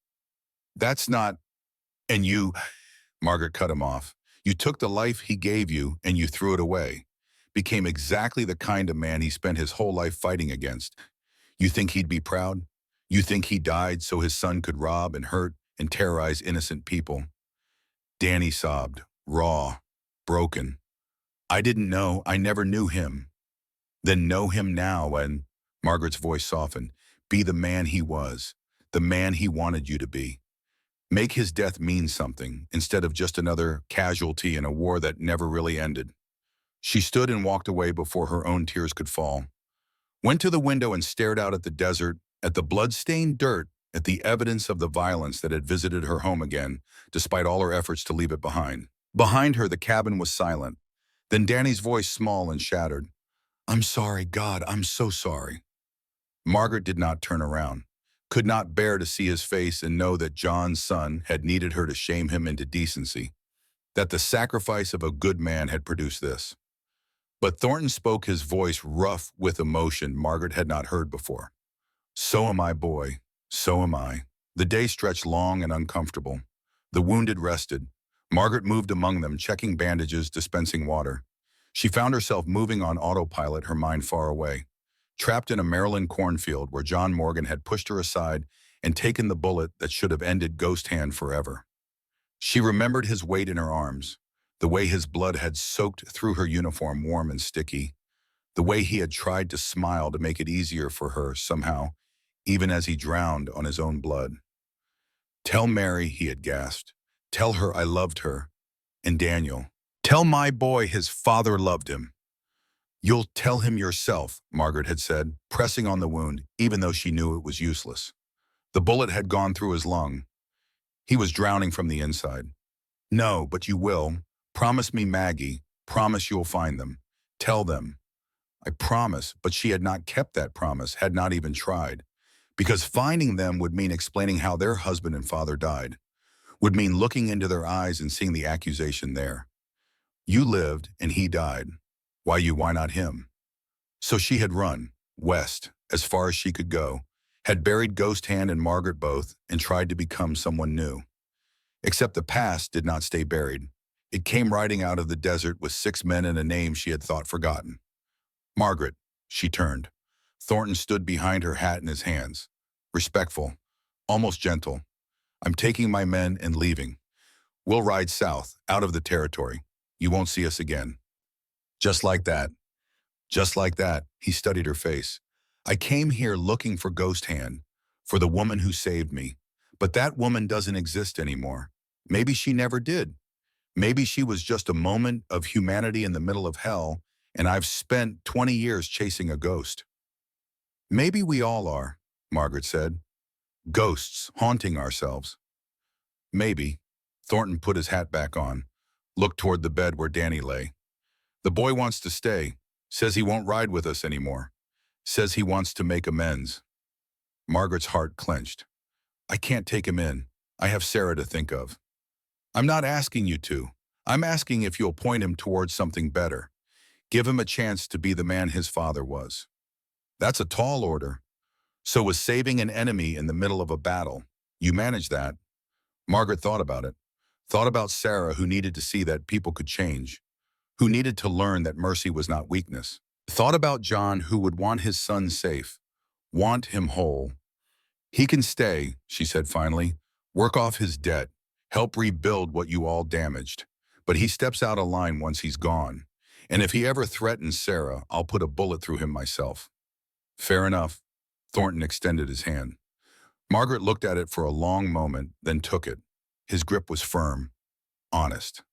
That's not, and you, Margaret cut him off. You took the life he gave you and you threw it away. Became exactly the kind of man he spent his whole life fighting against. You think he'd be proud? You think he died so his son could rob and hurt and terrorize innocent people? Danny sobbed, raw, broken. I didn't know. I never knew him. Then know him now, and Margaret's voice softened. Be the man he was, the man he wanted you to be. Make his death mean something, instead of just another casualty in a war that never really ended. She stood and walked away before her own tears could fall. Went to the window and stared out at the desert, at the blood-stained dirt, at the evidence of the violence that had visited her home again, despite all her efforts to leave it behind. Behind her, the cabin was silent. Then Danny's voice, small and shattered. I'm sorry, God, I'm so sorry. Margaret did not turn around, could not bear to see his face and know that John's son had needed her to shame him into decency, that the sacrifice of a good man had produced this. But Thornton spoke, his voice rough with emotion Margaret had not heard before. So am I, boy, so am I. The day stretched long and uncomfortable. The wounded rested. Margaret moved among them, checking bandages, dispensing water. She found herself moving on autopilot, her mind far away, trapped in a Maryland cornfield where John Morgan had pushed her aside and taken the bullet that should have ended Ghost Hand forever. She remembered his weight in her arms, the way his blood had soaked through her uniform, warm and sticky, the way he had tried to smile to make it easier for her somehow, even as he drowned on his own blood. Tell Mary, he had gasped. Tell her I loved her. And Daniel. Tell my boy his father loved him. You'll tell him yourself, Margaret had said, pressing on the wound, even though she knew it was useless. The bullet had gone through his lung. He was drowning from the inside. No, but you will. Promise me, Maggie. Promise you'll find them. Tell them. I promise, but she had not kept that promise, had not even tried. Because finding them would mean explaining how their husband and father died. Would mean looking into their eyes and seeing the accusation there. You lived and he died. Why you, why not him? So she had run, west, as far as she could go, had buried Ghost Hand and Margaret both, and tried to become someone new. Except the past did not stay buried. It came riding out of the desert with 6 men and a name she had thought forgotten. Margaret, she turned. Thornton stood behind her, hat in his hands. Respectful, almost gentle. I'm taking my men and leaving. We'll ride south, out of the territory. You won't see us again. Just like that. Just like that, he studied her face. I came here looking for Ghost Hand, for the woman who saved me. But that woman doesn't exist anymore. Maybe she never did. Maybe she was just a moment of humanity in the middle of hell, and I've spent 20 years chasing a ghost. Maybe we all are. Margaret said. Ghosts haunting ourselves. Maybe. Thornton put his hat back on, looked toward the bed where Danny lay. The boy wants to stay, says he won't ride with us anymore, says he wants to make amends. Margaret's heart clenched. I can't take him in. I have Sarah to think of. I'm not asking you to. I'm asking if you'll point him towards something better. Give him a chance to be the man his father was. That's a tall order. So was saving an enemy in the middle of a battle. You managed that. Margaret thought about it. Thought about Sarah, who needed to see that people could change, who needed to learn that mercy was not weakness. Thought about John, who would want his son safe, want him whole. He can stay, she said finally, work off his debt, help rebuild what you all damaged. But he steps out of line once he's gone. And if he ever threatens Sarah, I'll put a bullet through him myself. Fair enough. Thornton extended his hand. Margaret looked at it for a long moment, then took it. His grip was firm, honest.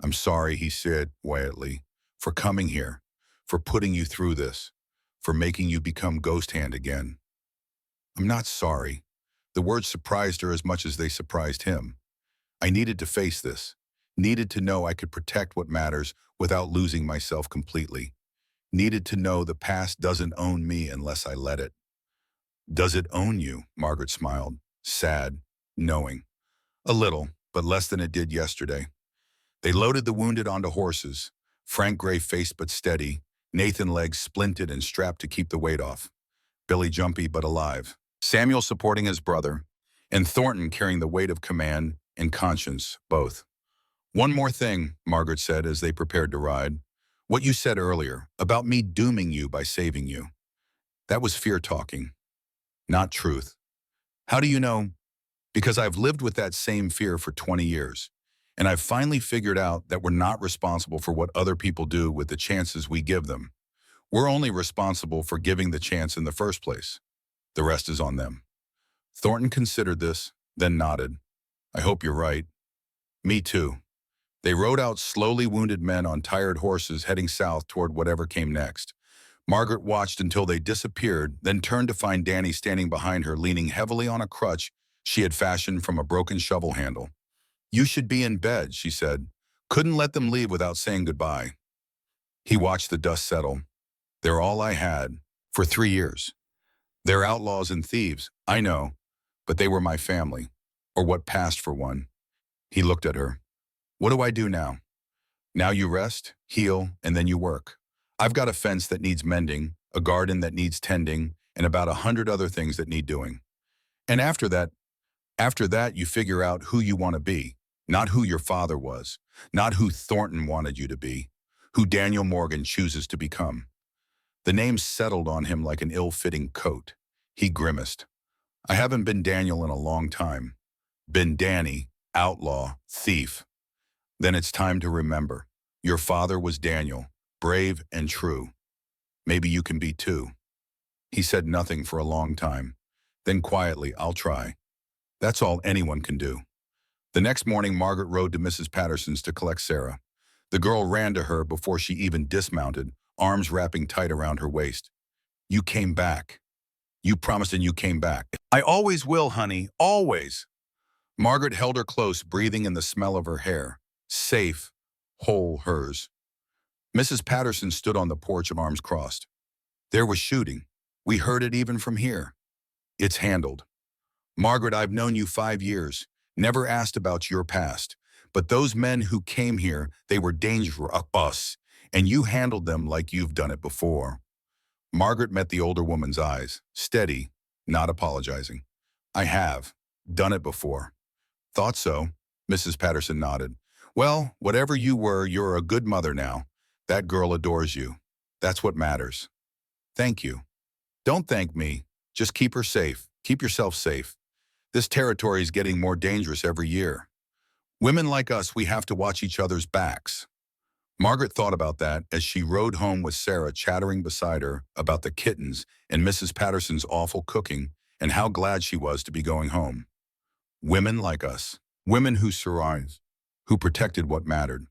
I'm sorry, he said quietly, for coming here, for putting you through this, for making you become Ghost Hand again. I'm not sorry. The words surprised her as much as they surprised him. I needed to face this, needed to know I could protect what matters without losing myself completely. Needed to know the past doesn't own me unless I let it. Does it own you? Margaret smiled, sad, knowing. A little, but less than it did yesterday. They loaded the wounded onto horses, Frank gray-faced but steady, Nathan legs splinted and strapped to keep the weight off, Billy jumpy but alive, Samuel supporting his brother, and Thornton carrying the weight of command and conscience, both. One more thing, Margaret said as they prepared to ride. What you said earlier, about me dooming you by saving you. That was fear talking, not truth. How do you know? Because I've lived with that same fear for 20 years. And I've finally figured out that we're not responsible for what other people do with the chances we give them. We're only responsible for giving the chance in the first place. The rest is on them. Thornton considered this, then nodded. I hope you're right. Me too. They rode out slowly wounded men on tired horses heading south toward whatever came next. Margaret watched until they disappeared, then turned to find Danny standing behind her, leaning heavily on a crutch she had fashioned from a broken shovel handle. You should be in bed, she said. Couldn't let them leave without saying goodbye. He watched the dust settle. They're all I had, for 3 years. They're outlaws and thieves, I know, but they were my family, or what passed for one. He looked at her. What do I do now? Now you rest, heal, and then you work. I've got a fence that needs mending, a garden that needs tending, and about 100 other things that need doing. And after that, you figure out who you want to be, not who your father was, not who Thornton wanted you to be, who Daniel Morgan chooses to become. The name settled on him like an ill-fitting coat. He grimaced. I haven't been Daniel in a long time. Been Danny, outlaw, thief. Then it's time to remember. Your father was Daniel, brave and true. Maybe you can be too. He said nothing for a long time. Then quietly, I'll try. That's all anyone can do. The next morning, Margaret rode to Mrs. Patterson's to collect Sarah. The girl ran to her before she even dismounted, arms wrapping tight around her waist. You came back. You promised and you came back. I always will, honey, always. Margaret held her close, breathing in the smell of her hair. Safe, whole hers. Mrs. Patterson stood on the porch, arms crossed. There was shooting. We heard it even from here. It's handled. Margaret, I've known you 5 years, never asked about your past. But those men who came here, they were dangerous, and you handled them like you've done it before. Margaret met the older woman's eyes, steady, not apologizing. I have. Done it before. Thought so. Mrs. Patterson nodded. Well, whatever you were, you're a good mother now. That girl adores you. That's what matters. Thank you. Don't thank me. Just keep her safe. Keep yourself safe. This territory is getting more dangerous every year. Women like us, we have to watch each other's backs. Margaret thought about that as she rode home with Sarah chattering beside her about the kittens and Mrs. Patterson's awful cooking and how glad she was to be going home. Women like us. Women who survived, who protected what mattered,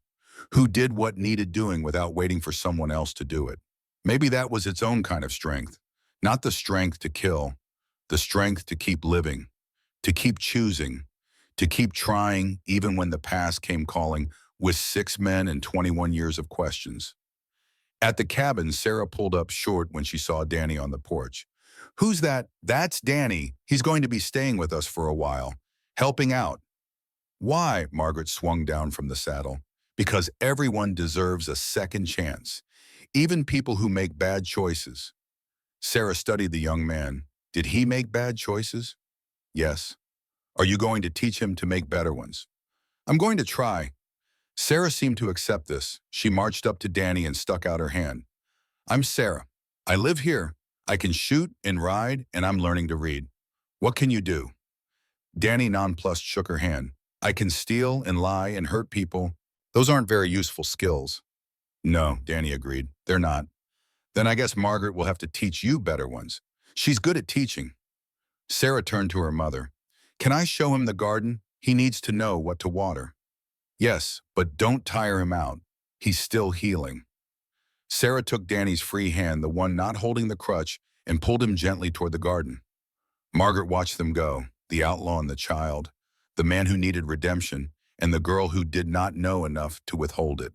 who did what needed doing without waiting for someone else to do it. Maybe that was its own kind of strength. Not the strength to kill, the strength to keep living, to keep choosing, to keep trying even when the past came calling with 6 men and 21 years of questions. At the cabin, Sarah pulled up short when she saw Danny on the porch. "Who's that?" "That's Danny. He's going to be staying with us for a while, helping out." "Why?" Margaret swung down from the saddle. "Because everyone deserves a second chance, even people who make bad choices." Sarah studied the young man. "Did he make bad choices?" "Yes." "Are you going to teach him to make better ones?" "I'm going to try." Sarah seemed to accept this. She marched up to Danny and stuck out her hand. "I'm Sarah. I live here. I can shoot and ride, and I'm learning to read. What can you do?" Danny nonplussed shook her hand. "I can steal and lie and hurt people. Those aren't very useful skills." "No," Danny agreed. "They're not." "Then I guess Margaret will have to teach you better ones. She's good at teaching." Sarah turned to her mother. "Can I show him the garden? He needs to know what to water." "Yes, but don't tire him out. He's still healing." Sarah took Danny's free hand, the one not holding the crutch, and pulled him gently toward the garden. Margaret watched them go, the outlaw and the child, the man who needed redemption, and the girl who did not know enough to withhold it.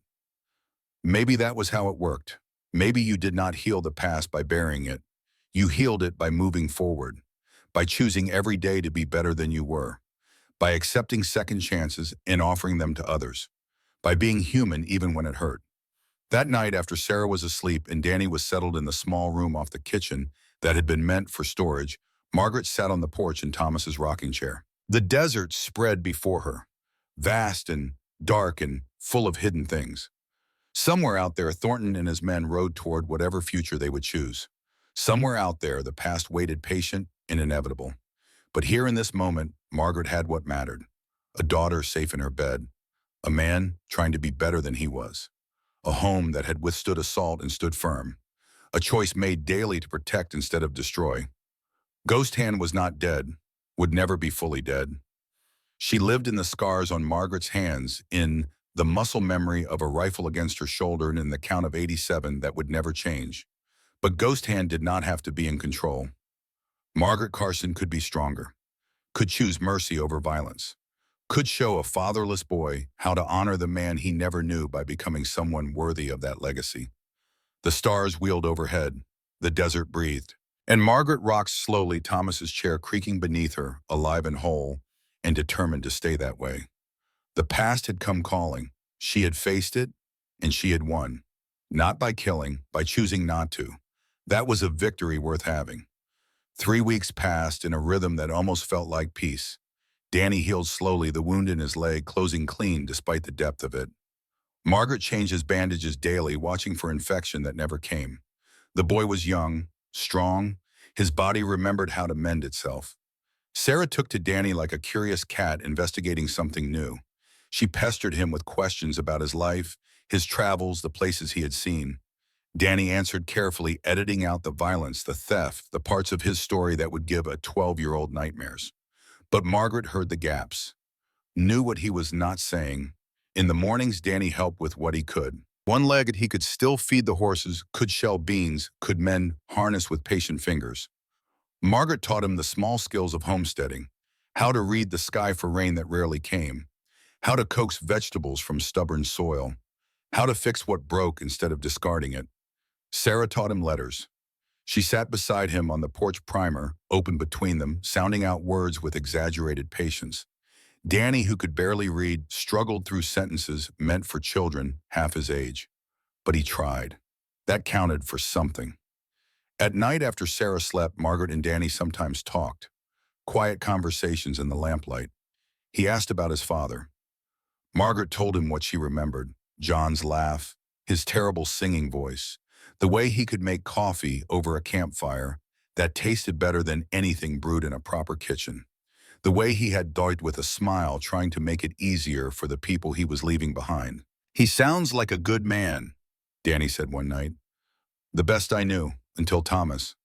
Maybe that was how it worked. Maybe you did not heal the past by burying it. You healed it by moving forward, by choosing every day to be better than you were, by accepting second chances and offering them to others, by being human even when it hurt. That night, after Sarah was asleep and Danny was settled in the small room off the kitchen that had been meant for storage, Margaret sat on the porch in Thomas's rocking chair. The desert spread before her, vast and dark and full of hidden things. Somewhere out there, Thornton and his men rode toward whatever future they would choose. Somewhere out there, the past waited patient and inevitable. But here in this moment, Margaret had what mattered. A daughter safe in her bed. A man trying to be better than he was. A home that had withstood assault and stood firm. A choice made daily to protect instead of destroy. Ghost Hand was not dead, would never be fully dead. She lived in the scars on Margaret's hands, in the muscle memory of a rifle against her shoulder, and in the count of 87 that would never change. But Ghost Hand did not have to be in control. Margaret Carson could be stronger, could choose mercy over violence, could show a fatherless boy how to honor the man he never knew by becoming someone worthy of that legacy. The stars wheeled overhead, the desert breathed, and Margaret rocked slowly, Thomas's chair creaking beneath her, alive and whole, and determined to stay that way. The past had come calling. She had faced it, and she had won. Not by killing, by choosing not to. That was a victory worth having. 3 weeks passed in a rhythm that almost felt like peace. Danny healed slowly, the wound in his leg closing clean despite the depth of it. Margaret changed his bandages daily, watching for infection that never came. The boy was young, strong. His body remembered how to mend itself. Sarah took to Danny like a curious cat investigating something new. She pestered him with questions about his life, his travels, the places he had seen. Danny answered carefully, editing out the violence, the theft, the parts of his story that would give a 12-year-old nightmares. But Margaret heard the gaps, knew what he was not saying. In the mornings, Danny helped with what he could. One-legged, he could still feed the horses, could shell beans, could mend harness with patient fingers. Margaret taught him the small skills of homesteading, how to read the sky for rain that rarely came, how to coax vegetables from stubborn soil, how to fix what broke instead of discarding it. Sarah taught him letters. She sat beside him on the porch, primer open between them, sounding out words with exaggerated patience. Danny, who could barely read, struggled through sentences meant for children half his age. But he tried. That counted for something. At night after Sarah slept, Margaret and Danny sometimes talked. Quiet conversations in the lamplight. He asked about his father. Margaret told him what she remembered. John's laugh, his terrible singing voice, the way he could make coffee over a campfire that tasted better than anything brewed in a proper kitchen. The way he had died with a smile, trying to make it easier for the people he was leaving behind. "He sounds like a good man," Danny said one night. "The best I knew, until Thomas."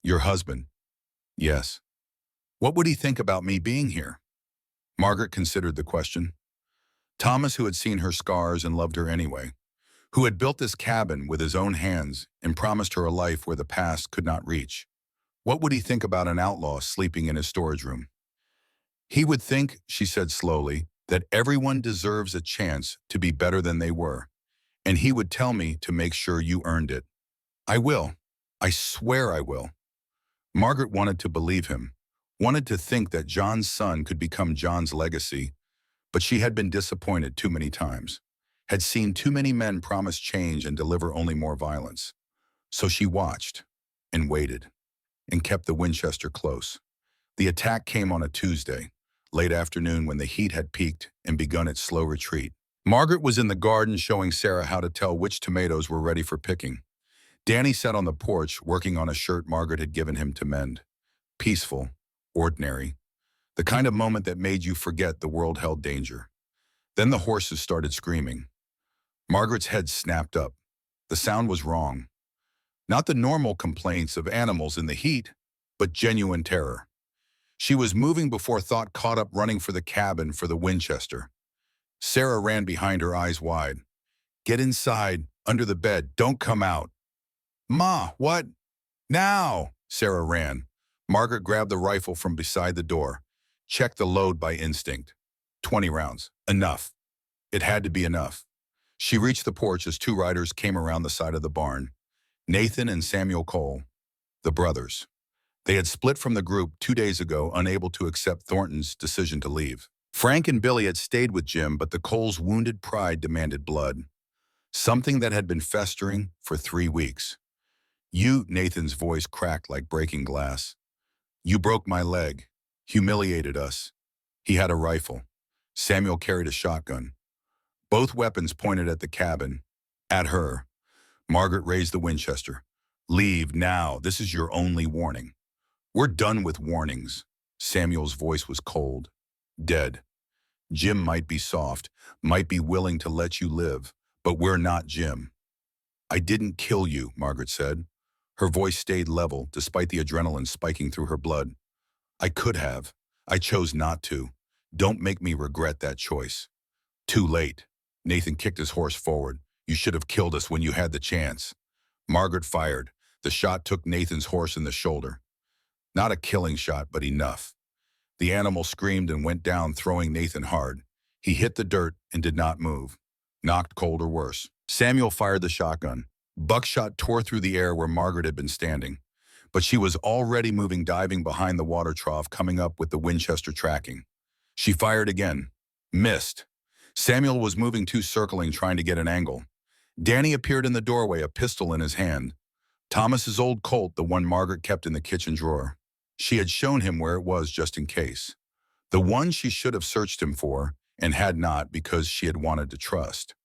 "Your husband?" "Yes." "What would he think about me being here?" Margaret considered the question. Thomas, who had seen her scars and loved her anyway, who had built this cabin with his own hands and promised her a life where the past could not reach. What would he think about an outlaw sleeping in his storage room? He would think, she said slowly, that everyone deserves a chance to be better than they were, and he would tell me to make sure you earned it. I will. I swear I will. Margaret wanted to believe him, wanted to think that John's son could become John's legacy, but she had been disappointed too many times, had seen too many men promise change and deliver only more violence. So she watched and waited and kept the Winchester close. The attack came on a Tuesday, late afternoon when the heat had peaked and begun its slow retreat. Margaret was in the garden showing Sarah how to tell which tomatoes were ready for picking. Danny sat on the porch working on a shirt Margaret had given him to mend. Peaceful, ordinary, the kind of moment that made you forget the world held danger. Then the horses started screaming. Margaret's head snapped up. The sound was wrong. Not the normal complaints of animals in the heat, but genuine terror. She was moving before thought caught up, running for the cabin for the Winchester. Sarah ran behind her, eyes wide. Get inside, under the bed, don't come out. Ma, what? Now! Sarah ran. Margaret grabbed the rifle from beside the door, checked the load by instinct. 20 rounds. Enough. It had to be enough. She reached the porch as two riders came around the side of the barn. Nathan and Samuel Cole, the brothers. They had split from the group 2 days ago, unable to accept Thornton's decision to leave. Frank and Billy had stayed with Jim, but the Coles' wounded pride demanded blood. Something that had been festering for 3 weeks. You, Nathan's voice cracked like breaking glass. You broke my leg, humiliated us. He had a rifle. Samuel carried a shotgun. Both weapons pointed at the cabin, at her. Margaret raised the Winchester. Leave now, this is your only warning. We're done with warnings. Samuel's voice was cold, dead. Jim might be soft, might be willing to let you live, but we're not Jim. I didn't kill you, Margaret said. Her voice stayed level, despite the adrenaline spiking through her blood. I could have. I chose not to. Don't make me regret that choice. Too late. Nathan kicked his horse forward. You should have killed us when you had the chance. Margaret fired. The shot took Nathan's horse in the shoulder. Not a killing shot, but enough. The animal screamed and went down, throwing Nathan hard. He hit the dirt and did not move. Knocked cold or worse. Samuel fired the shotgun. Buckshot tore through the air where Margaret had been standing. But she was already moving, diving behind the water trough, coming up with the Winchester tracking. She fired again. Missed. Samuel was moving too, circling, trying to get an angle. Danny appeared in the doorway, a pistol in his hand. Thomas's old Colt, the one Margaret kept in the kitchen drawer. She had shown him where it was just in case. The one she should have searched him for, and had not because she had wanted to trust.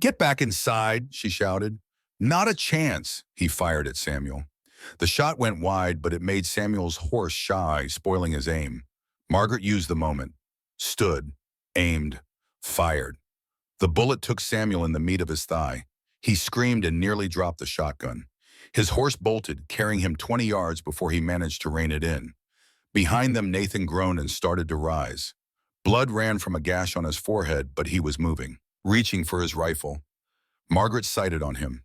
Get back inside, she shouted. Not a chance, he fired at Samuel. The shot went wide, but it made Samuel's horse shy, spoiling his aim. Margaret used the moment. Stood, aimed, fired. The bullet took Samuel in the meat of his thigh. He screamed and nearly dropped the shotgun. His horse bolted, carrying him 20 yards before he managed to rein it in. Behind them, Nathan groaned and started to rise. Blood ran from a gash on his forehead, but he was moving, reaching for his rifle. Margaret sighted on him.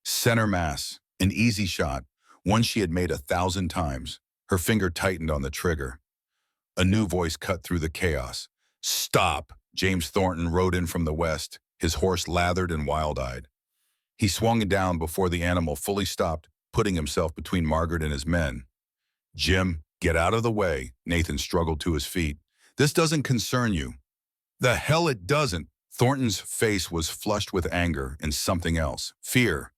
Center mass, an easy shot, one she had made 1,000 times. Her finger tightened on the trigger. A new voice cut through the chaos. Stop! James Thornton rode in from the west, his horse lathered and wild-eyed. He swung down before the animal fully stopped, putting himself between Margaret and his men. Jim, get out of the way, Nathan struggled to his feet. This doesn't concern you. The hell it doesn't. Thornton's face was flushed with anger and something else, fear.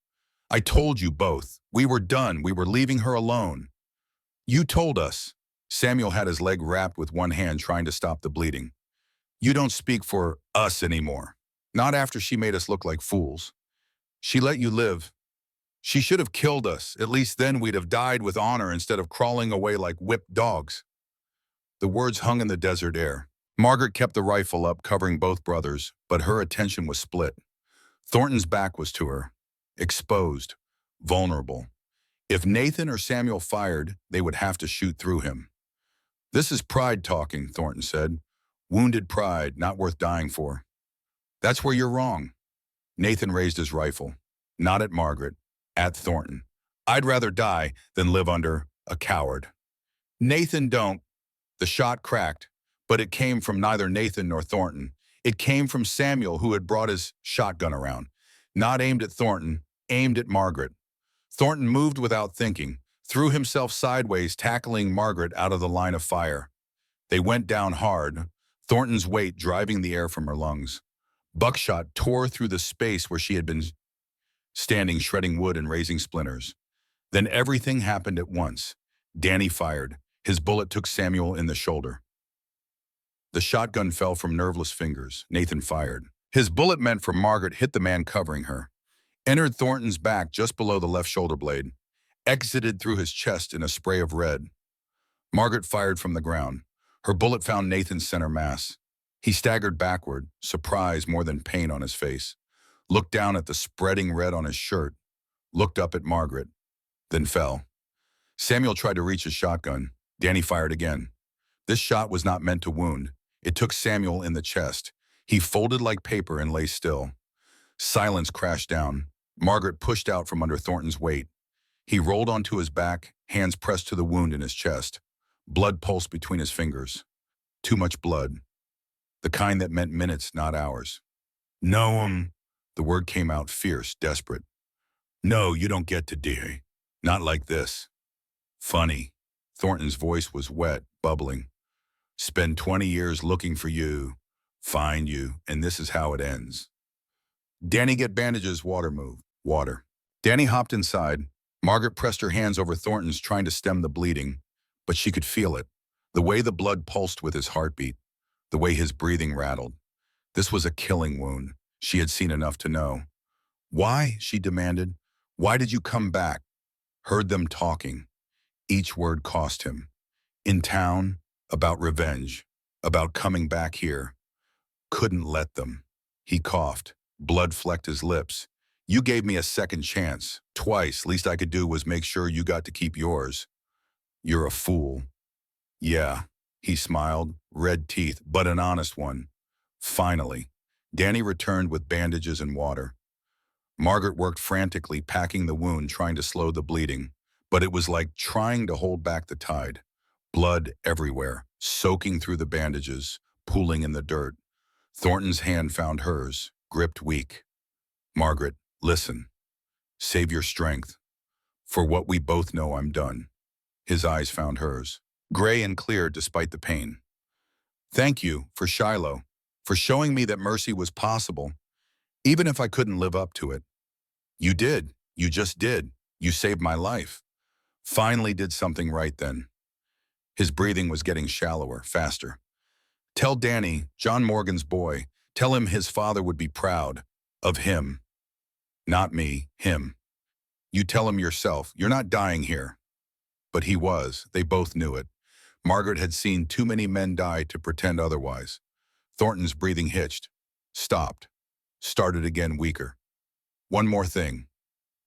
I told you both. We were done. We were leaving her alone. You told us. Samuel had his leg wrapped with one hand, trying to stop the bleeding. You don't speak for us anymore. Not after she made us look like fools. She let you live. She should have killed us. At least then we'd have died with honor instead of crawling away like whipped dogs. The words hung in the desert air. Margaret kept the rifle up, covering both brothers, but her attention was split. Thornton's back was to her, exposed, vulnerable. If Nathan or Samuel fired, they would have to shoot through him. This is pride talking, Thornton said. Wounded pride, not worth dying for. That's where you're wrong. Nathan raised his rifle, not at Margaret, at Thornton. I'd rather die than live under A coward. Nathan, don't. The shot cracked, but it came from neither Nathan nor Thornton. It came from Samuel, who had brought his shotgun around. Not aimed at Thornton, aimed at Margaret. Thornton moved without thinking, threw himself sideways, tackling Margaret out of the line of fire. They went down hard, Thornton's weight driving the air from her lungs. Buckshot tore through the space where she had been standing, shredding wood and raising splinters. Then everything happened at once. Danny fired. His bullet took Samuel in the shoulder. The shotgun fell from nerveless fingers. Nathan fired. His bullet, meant for Margaret, hit the man covering her, entered Thornton's back just below the left shoulder blade, exited through his chest in a spray of red. Margaret fired from the ground. Her bullet found Nathan's center mass. He staggered backward, surprise more than pain on his face, looked down at the spreading red on his shirt, looked up at Margaret, then fell. Samuel tried to reach his shotgun. Danny fired again. This shot was not meant to wound. It took Samuel in the chest. He folded like paper and lay still. Silence crashed down. Margaret pushed out from under Thornton's weight. He rolled onto his back, hands pressed to the wound in his chest. Blood pulsed between his fingers. Too much blood. The kind that meant minutes, not hours. No, the word came out fierce, desperate. No, you don't get to die. Not like this. Funny. Thornton's voice was wet, bubbling. Spend 20 years looking for you, find you, and this is how it ends. Danny, get bandages, water. Danny hopped inside. Margaret pressed her hands over Thornton's, trying to stem the bleeding, but she could feel it. The way the blood pulsed with his heartbeat, the way his breathing rattled. This was a killing wound. She had seen enough to know. Why? She demanded. Why did you come back? Heard them talking. Each word cost him. In town, about revenge, about coming back here. Couldn't let them. He coughed. Blood flecked his lips. You gave me a second chance. Twice. Least I could do was make sure you got to keep yours. You're a fool. Yeah. He smiled, red teeth, but an honest one. Finally. Danny returned with bandages and water. Margaret worked frantically, packing the wound, trying to slow the bleeding. But it was like trying to hold back the tide. Blood everywhere, soaking through the bandages, pooling in the dirt. Thornton's hand found hers, gripped weak. Margaret, listen. Save your strength. For what we both know, I'm done. His eyes found hers, gray and clear despite the pain. Thank you, for Shiloh, for showing me that mercy was possible, even if I couldn't live up to it. You did. You just did. You saved my life. Finally did something right then. His breathing was getting shallower, faster. Tell Danny, John Morgan's boy, tell him his father would be proud of him. Not me, him. You tell him yourself, you're not dying here. But he was. They both knew it. Margaret had seen too many men die to pretend otherwise. Thornton's breathing hitched, stopped, started again weaker. One more thing,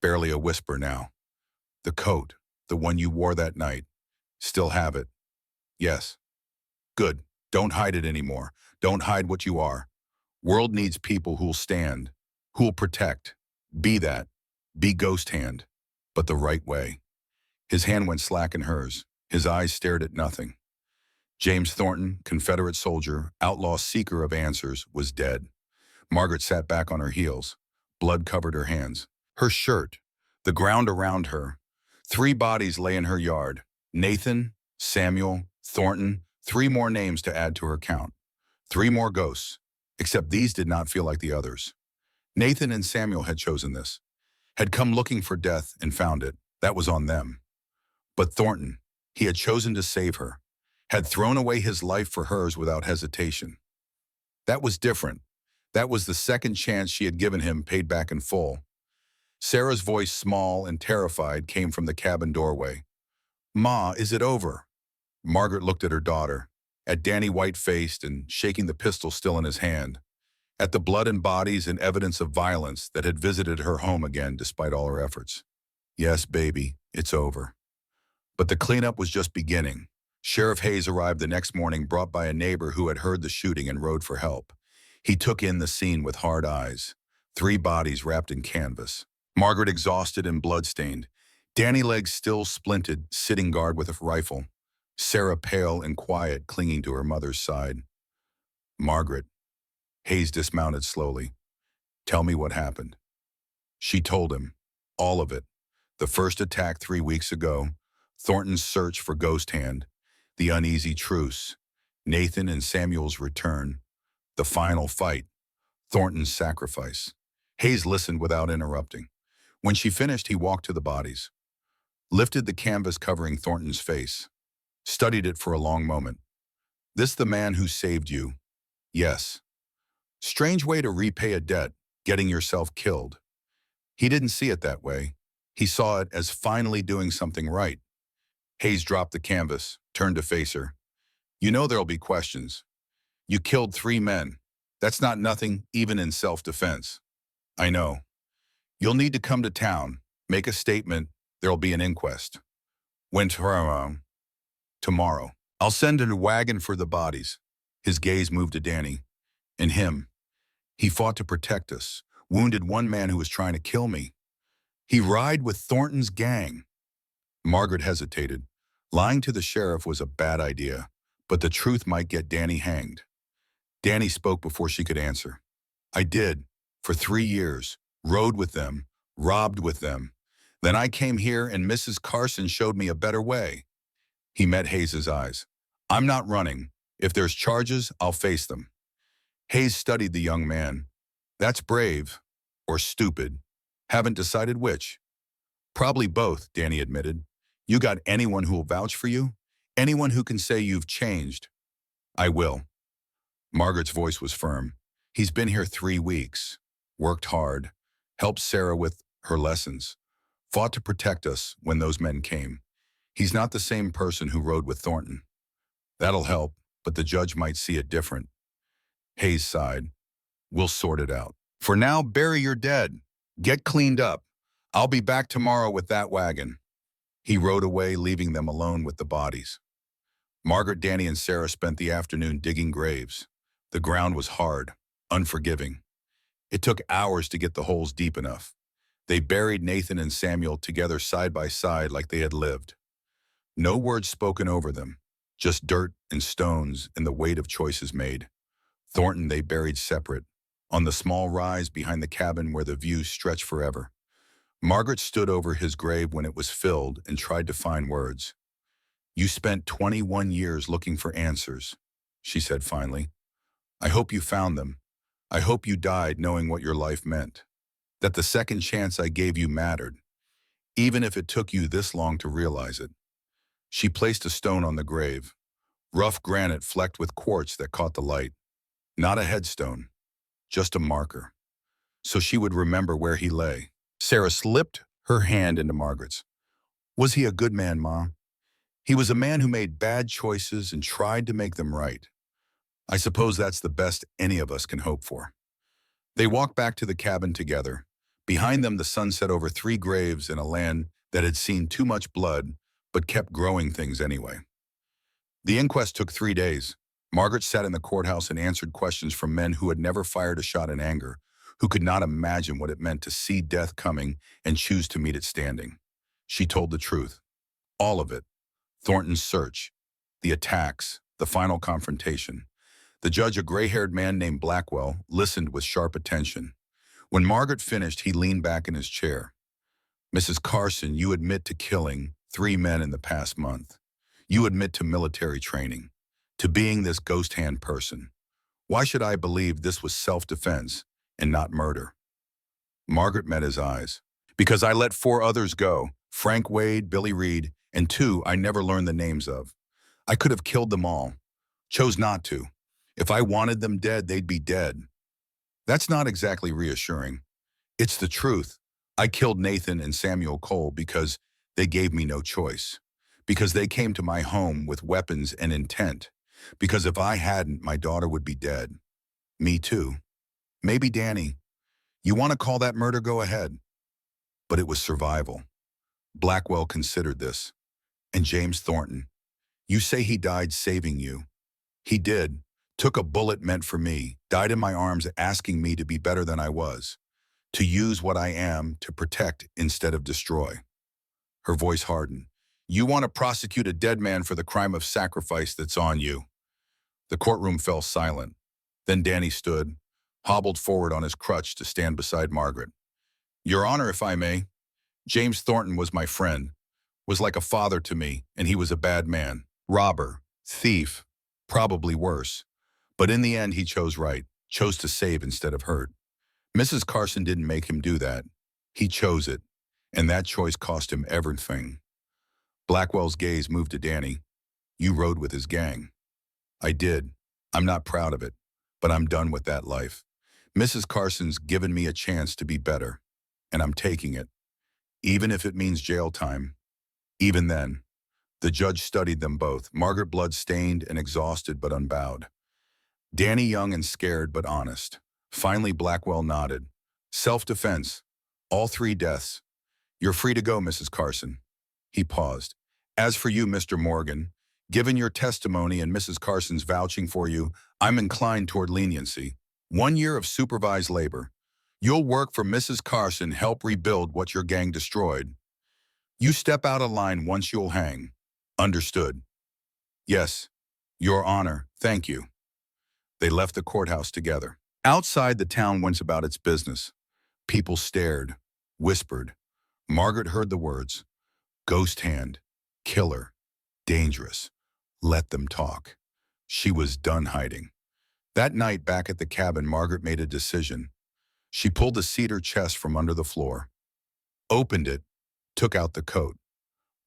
barely a whisper now. The coat, the one you wore that night, still have it. Yes. Good. Don't hide it anymore. Don't hide what you are. World needs people who'll stand, who'll protect. Be that. Be Ghost Hand, but the right way. His hand went slack in hers. His eyes stared at nothing. James Thornton, Confederate soldier, outlaw seeker of answers, was dead. Margaret sat back on her heels. Blood covered her hands. Her shirt, the ground around her. 3 bodies lay in her yard. Nathan, Samuel, Thornton, 3 more names to add to her count. 3 more ghosts, except these did not feel like the others. Nathan and Samuel had chosen this, had come looking for death and found it. That was on them. But Thornton, he had chosen to save her, had thrown away his life for hers without hesitation. That was different. That was the second chance she had given him, paid back in full. Sarah's voice, small and terrified, came from the cabin doorway. Ma, is it over? Margaret looked at her daughter, at Danny, white-faced and shaking the pistol still in his hand, at the blood and bodies and evidence of violence that had visited her home again despite all her efforts. Yes, baby, it's over. But the cleanup was just beginning. Sheriff Hayes arrived the next morning, brought by a neighbor who had heard the shooting and rode for help. He took in the scene with hard eyes. 3 bodies wrapped in canvas. Margaret, exhausted and bloodstained. Danny legs still splinted, sitting guard with a rifle. Sarah pale and quiet, clinging to her mother's side. Margaret. Hayes dismounted slowly. Tell me what happened. She told him. All of it. The first attack 3 weeks ago, Thornton's search for Ghost Hand, the uneasy truce, Nathan and Samuel's return, the final fight, Thornton's sacrifice. Hayes listened without interrupting. When she finished, he walked to the bodies, lifted the canvas covering Thornton's face, studied it for a long moment. This the man who saved you? Yes. Strange way to repay a debt, getting yourself killed. He didn't see it that way. He saw it as finally doing something right. Hayes dropped the canvas, turned to face her. You know there'll be questions. You killed 3 men. That's not nothing, even in self-defense. I know. You'll need to come to town, make a statement. There'll be an inquest. When tomorrow? Tomorrow. I'll send a wagon for the bodies. His gaze moved to Danny. And him. He fought to protect us, wounded one man who was trying to kill me. He ride with Thornton's gang. Margaret hesitated. Lying to the sheriff was a bad idea, but the truth might get Danny hanged. Danny spoke before she could answer. I did, for 3 years, rode with them, robbed with them. Then I came here and Mrs. Carson showed me a better way. He met Hayes's eyes. I'm not running. If there's charges, I'll face them. Hayes studied the young man. That's brave, or stupid. Haven't decided which. Probably both, Danny admitted. You got anyone who'll vouch for you? Anyone who can say you've changed? I will. Margaret's voice was firm. He's been here 3 weeks, worked hard, helped Sarah with her lessons, fought to protect us when those men came. He's not the same person who rode with Thornton. That'll help, but the judge might see it different. Hayes sighed. We'll sort it out. For now, bury your dead. Get cleaned up. I'll be back tomorrow with that wagon. He rode away, leaving them alone with the bodies. Margaret, Danny, and Sarah spent the afternoon digging graves. The ground was hard, unforgiving. It took hours to get the holes deep enough. They buried Nathan and Samuel together side by side like they had lived. No words spoken over them, just dirt and stones and the weight of choices made. Thornton they buried separate, on the small rise behind the cabin where the view stretched forever. Margaret stood over his grave when it was filled and tried to find words. You spent 21 years looking for answers, she said finally. I hope you found them. I hope you died knowing what your life meant. That the second chance I gave you mattered, even if it took you this long to realize it. She placed a stone on the grave, rough granite flecked with quartz that caught the light. Not a headstone, just a marker. So she would remember where he lay. Sarah slipped her hand into Margaret's. Was he a good man, Ma? He was a man who made bad choices and tried to make them right. I suppose that's the best any of us can hope for. They walked back to the cabin together. Behind them, the sun set over 3 graves in a land that had seen too much blood, but kept growing things anyway. The inquest took 3 days. Margaret sat in the courthouse and answered questions from men who had never fired a shot in anger, who could not imagine what it meant to see death coming and choose to meet it standing. She told the truth. All of it. Thornton's search, the attacks, the final confrontation. The judge, a gray-haired man named Blackwell, listened with sharp attention. When Margaret finished, he leaned back in his chair. Mrs. Carson, you admit to killing 3 men in the past month. You admit to military training, to being this ghost hand person. Why should I believe this was self-defense and not murder? Margaret met his eyes. Because I let 4 others go, Frank Wade, Billy Reed, and 2 I never learned the names of. I could have killed them all. Chose not to. If I wanted them dead, they'd be dead. That's not exactly reassuring. It's the truth. I killed Nathan and Samuel Cole because they gave me no choice. Because they came to my home with weapons and intent. Because if I hadn't, my daughter would be dead. Me too. Maybe Danny. You want to call that murder? Go ahead. But it was survival. Blackwell considered this. And James Thornton. You say he died saving you. He did. Took a bullet meant for me, died in my arms asking me to be better than I was, to use what I am to protect instead of destroy. Her voice hardened. You want to prosecute a dead man for the crime of sacrifice that's on you. The courtroom fell silent. Then Danny stood, hobbled forward on his crutch to stand beside Margaret. Your Honor, if I may, James Thornton was my friend, was like a father to me, and he was a bad man. Robber, thief, probably worse. But in the end, he chose right, chose to save instead of hurt. Mrs. Carson didn't make him do that. He chose it, and that choice cost him everything. Blackwell's gaze moved to Danny. You rode with his gang. I did. I'm not proud of it, but I'm done with that life. Mrs. Carson's given me a chance to be better, and I'm taking it. Even if it means jail time. Even then, the judge studied them both, Margaret blood-stained and exhausted but unbowed. Danny young and scared but honest. Finally, Blackwell nodded. Self-defense. All 3 deaths. You're free to go, Mrs. Carson. He paused. As for you, Mr. Morgan, given your testimony and Mrs. Carson's vouching for you, I'm inclined toward leniency. 1 year of supervised labor. You'll work for Mrs. Carson, help rebuild what your gang destroyed. You step out of line once you'll hang. Understood. Yes, Your Honor, thank you. They left the courthouse together. Outside, the town went about its business. People stared, whispered. Margaret heard the words. Ghost hand, killer, dangerous. Let them talk. She was done hiding. That night, back at the cabin, Margaret made a decision. She pulled the cedar chest from under the floor, opened it, took out the coat.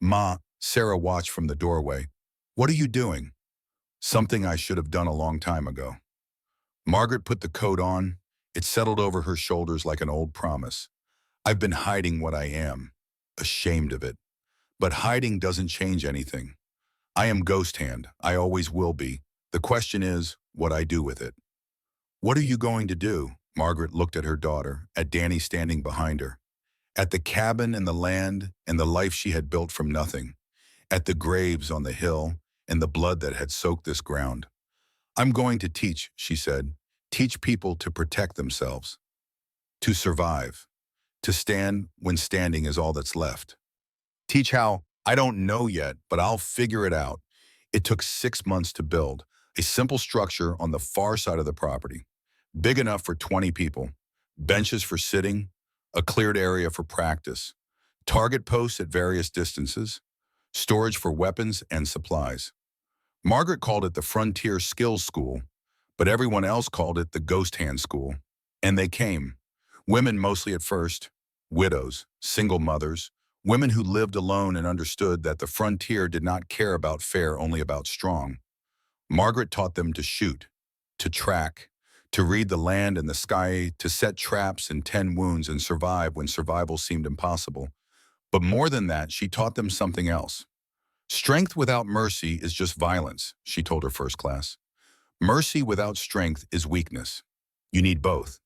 Ma, Sarah watched from the doorway. What are you doing? Something I should have done a long time ago. Margaret put the coat on. It settled over her shoulders like an old promise. I've been hiding what I am, ashamed of it. But hiding doesn't change anything. I am Ghost Hand. I always will be. The question is what I do with it. What are you going to do? Margaret looked at her daughter, at Danny standing behind her, at the cabin and the land and the life she had built from nothing, at the graves on the hill and the blood that had soaked this ground. I'm going to teach, she said, teach people to protect themselves, to survive, to stand when standing is all that's left. Teach how? I don't know yet, but I'll figure it out. It took 6 months to build, a simple structure on the far side of the property, big enough for 20 people, benches for sitting, a cleared area for practice, target posts at various distances, storage for weapons and supplies. Margaret called it the Frontier Skills School, but everyone else called it the Ghost Hand School. And they came. Women mostly at first, widows, single mothers, women who lived alone and understood that the frontier did not care about fair, only about strong. Margaret taught them to shoot, to track, to read the land and the sky, to set traps and tend wounds and survive when survival seemed impossible. But more than that, she taught them something else. Strength without mercy is just violence, she told her first class. Mercy without strength is weakness. You need both.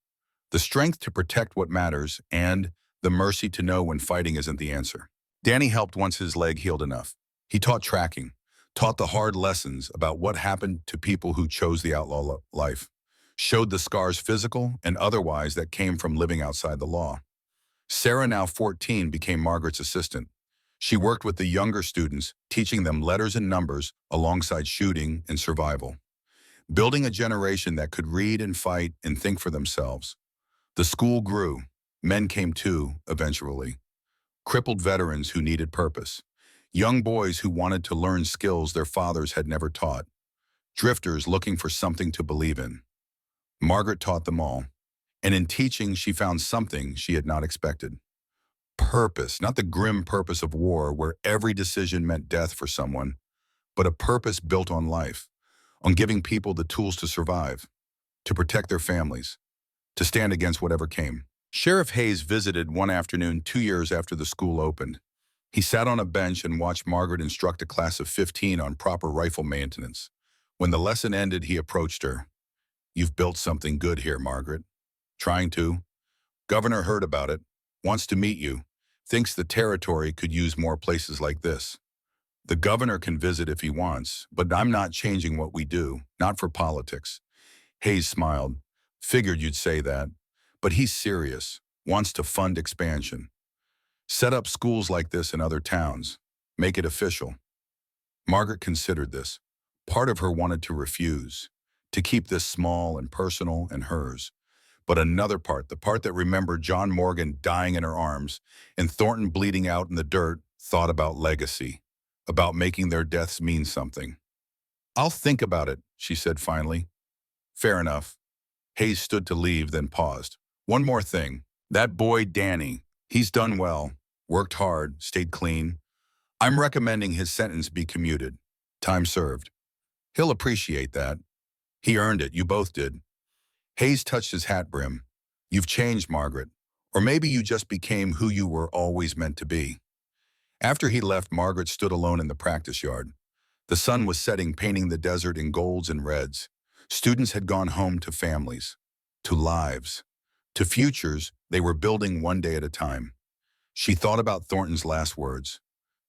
The strength to protect what matters and the mercy to know when fighting isn't the answer. Danny helped once his leg healed enough. He taught tracking, taught the hard lessons about what happened to people who chose the outlaw life, showed the scars physical and otherwise that came from living outside the law. Sarah, now 14, became Margaret's assistant. She worked with the younger students, teaching them letters and numbers alongside shooting and survival, building a generation that could read and fight and think for themselves. The school grew. Men came too, eventually. Crippled veterans who needed purpose. Young boys who wanted to learn skills their fathers had never taught. Drifters looking for something to believe in. Margaret taught them all. And in teaching, she found something she had not expected. Purpose, not the grim purpose of war where every decision meant death for someone, but a purpose built on life, on giving people the tools to survive, to protect their families, to stand against whatever came. Sheriff Hayes visited one afternoon 2 years after the school opened. He sat on a bench and watched Margaret instruct a class of 15 on proper rifle maintenance. When the lesson ended, he approached her. You've built something good here, Margaret. Trying to. Governor heard about it, wants to meet you, thinks the territory could use more places like this. The governor can visit if he wants, but I'm not changing what we do, not for politics. Hayes smiled. Figured you'd say that. But he's serious, wants to fund expansion. Set up schools like this in other towns. Make it official. Margaret considered this. Part of her wanted to refuse, to keep this small and personal and hers. But another part, the part that remembered John Morgan dying in her arms and Thornton bleeding out in the dirt, thought about legacy, about making their deaths mean something. "I'll think about it," she said finally. "Fair enough." Hayes stood to leave, then paused. "One more thing. That boy, Danny, he's done well, worked hard, stayed clean. I'm recommending his sentence be commuted. Time served. He'll appreciate that. He earned it, you both did." Hayes touched his hat brim. "You've changed, Margaret. Or maybe you just became who you were always meant to be." After he left, Margaret stood alone in the practice yard. The sun was setting, painting the desert in golds and reds. Students had gone home to families, to lives, to futures they were building one day at a time. She thought about Thornton's last words.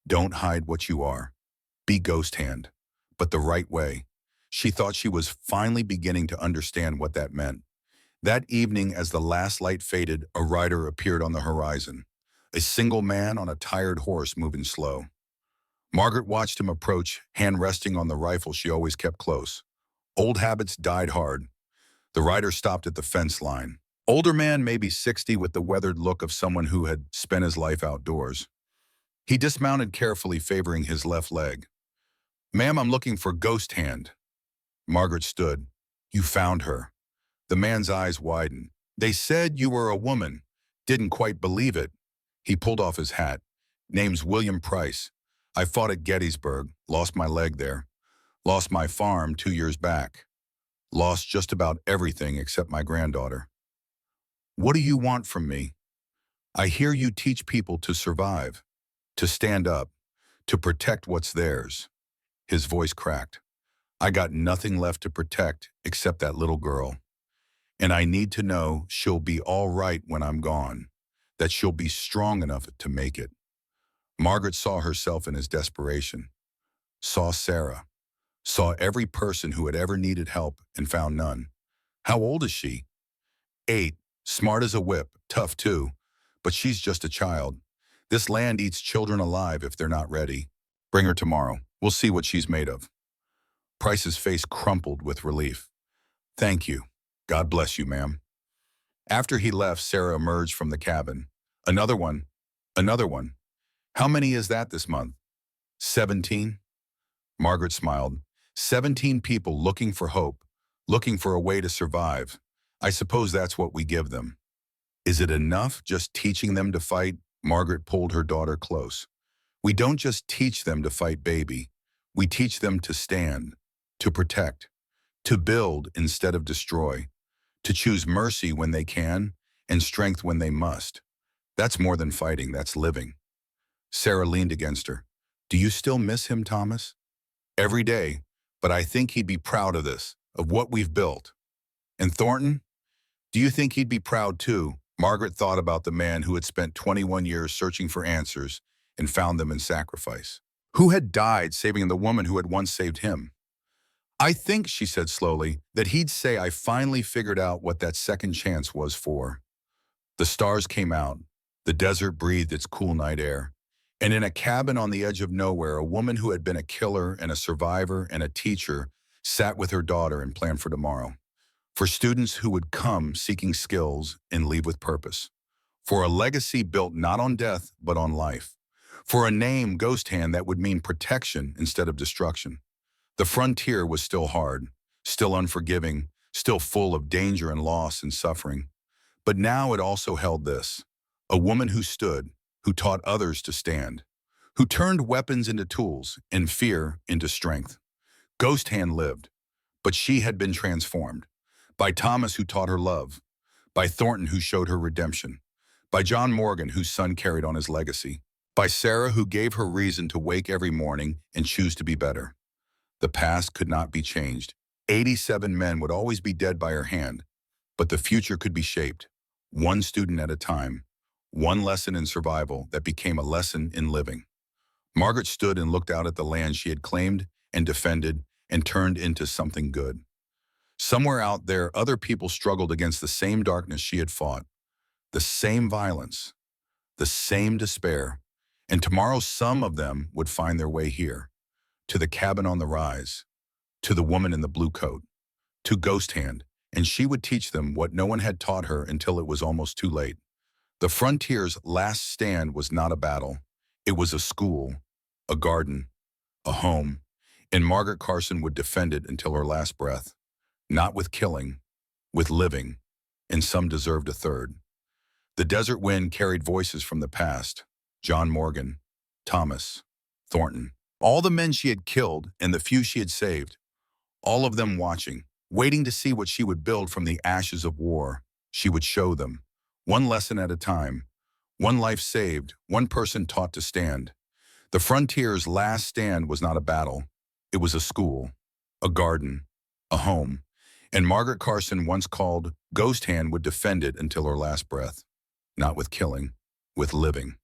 "Don't hide what you are. Be ghost hand, but the right way." She thought she was finally beginning to understand what that meant. That evening, as the last light faded, a rider appeared on the horizon. A single man on a tired horse moving slow. Margaret watched him approach, hand resting on the rifle she always kept close. Old habits died hard. The rider stopped at the fence line. Older man, maybe 60, with the weathered look of someone who had spent his life outdoors. He dismounted carefully, favoring his left leg. "Ma'am, I'm looking for Ghost Hand." Margaret stood. "You found her." The man's eyes widened. "They said you were a woman. Didn't quite believe it." He pulled off his hat. "Name's William Price. I fought at Gettysburg, lost my leg there. Lost my farm 2 years back. Lost just about everything except my granddaughter." "What do you want from me?" "I hear you teach people to survive, to stand up, to protect what's theirs." His voice cracked. "I got nothing left to protect except that little girl. And I need to know she'll be all right when I'm gone, that she'll be strong enough to make it." Margaret saw herself in his desperation, saw Sarah, saw every person who had ever needed help and found none. How old is she? 8, smart as a whip, tough too, but she's just a child. This land eats children alive if they're not ready. Bring her tomorrow. We'll see what she's made of. Price's face crumpled with relief. "Thank you. God bless you, ma'am." After he left, Sarah emerged from the cabin. "Another one. Another one. How many is that this month?" 17. Margaret smiled. 17 people looking for hope, looking for a way to survive. I suppose that's what we give them. Is it enough just teaching them to fight? Margaret pulled her daughter close. We don't just teach them to fight, baby. We teach them to stand, to protect, to build instead of destroy, to choose mercy when they can and strength when they must. That's more than fighting, that's living. Sarah leaned against her. "Do you still miss him, Thomas?" "Every day, but I think he'd be proud of this, of what we've built." "And Thornton? Do you think he'd be proud too?" Margaret thought about the man who had spent 21 years searching for answers and found them in sacrifice. Who had died saving the woman who had once saved him? "I think," she said slowly, "that he'd say I finally figured out what that second chance was for." The stars came out. The desert breathed its cool night air. And in a cabin on the edge of nowhere, a woman who had been a killer and a survivor and a teacher sat with her daughter and planned for tomorrow. For students who would come seeking skills and leave with purpose. For a legacy built not on death, but on life. For a name, Ghost Hand, that would mean protection instead of destruction. The frontier was still hard, still unforgiving, still full of danger and loss and suffering. But now it also held this: a woman who stood, who taught others to stand, who turned weapons into tools and fear into strength. Ghost Hand lived, but she had been transformed. By Thomas, who taught her love. By Thornton, who showed her redemption. By John Morgan, whose son carried on his legacy. By Sarah, who gave her reason to wake every morning and choose to be better. The past could not be changed. 87 men would always be dead by her hand, but the future could be shaped, one student at a time, one lesson in survival that became a lesson in living. Margaret stood and looked out at the land she had claimed and defended and turned into something good. Somewhere out there, other people struggled against the same darkness she had fought, the same violence, the same despair. And tomorrow some of them would find their way here, to the cabin on the rise, to the woman in the blue coat, to Ghost Hand, and she would teach them what no one had taught her until it was almost too late. The frontier's last stand was not a battle. It was a school, a garden, a home, and Margaret Carson would defend it until her last breath, not with killing, with living, and some deserved a third. The desert wind carried voices from the past, John Morgan, Thomas, Thornton, all the men she had killed and the few she had saved, all of them watching, waiting to see what she would build from the ashes of war. She would show them, one lesson at a time, one life saved, one person taught to stand. The frontier's last stand was not a battle. It was a school, a garden, a home, and Margaret Carson, once called Ghost Hand, would defend it until her last breath, not with killing, with living.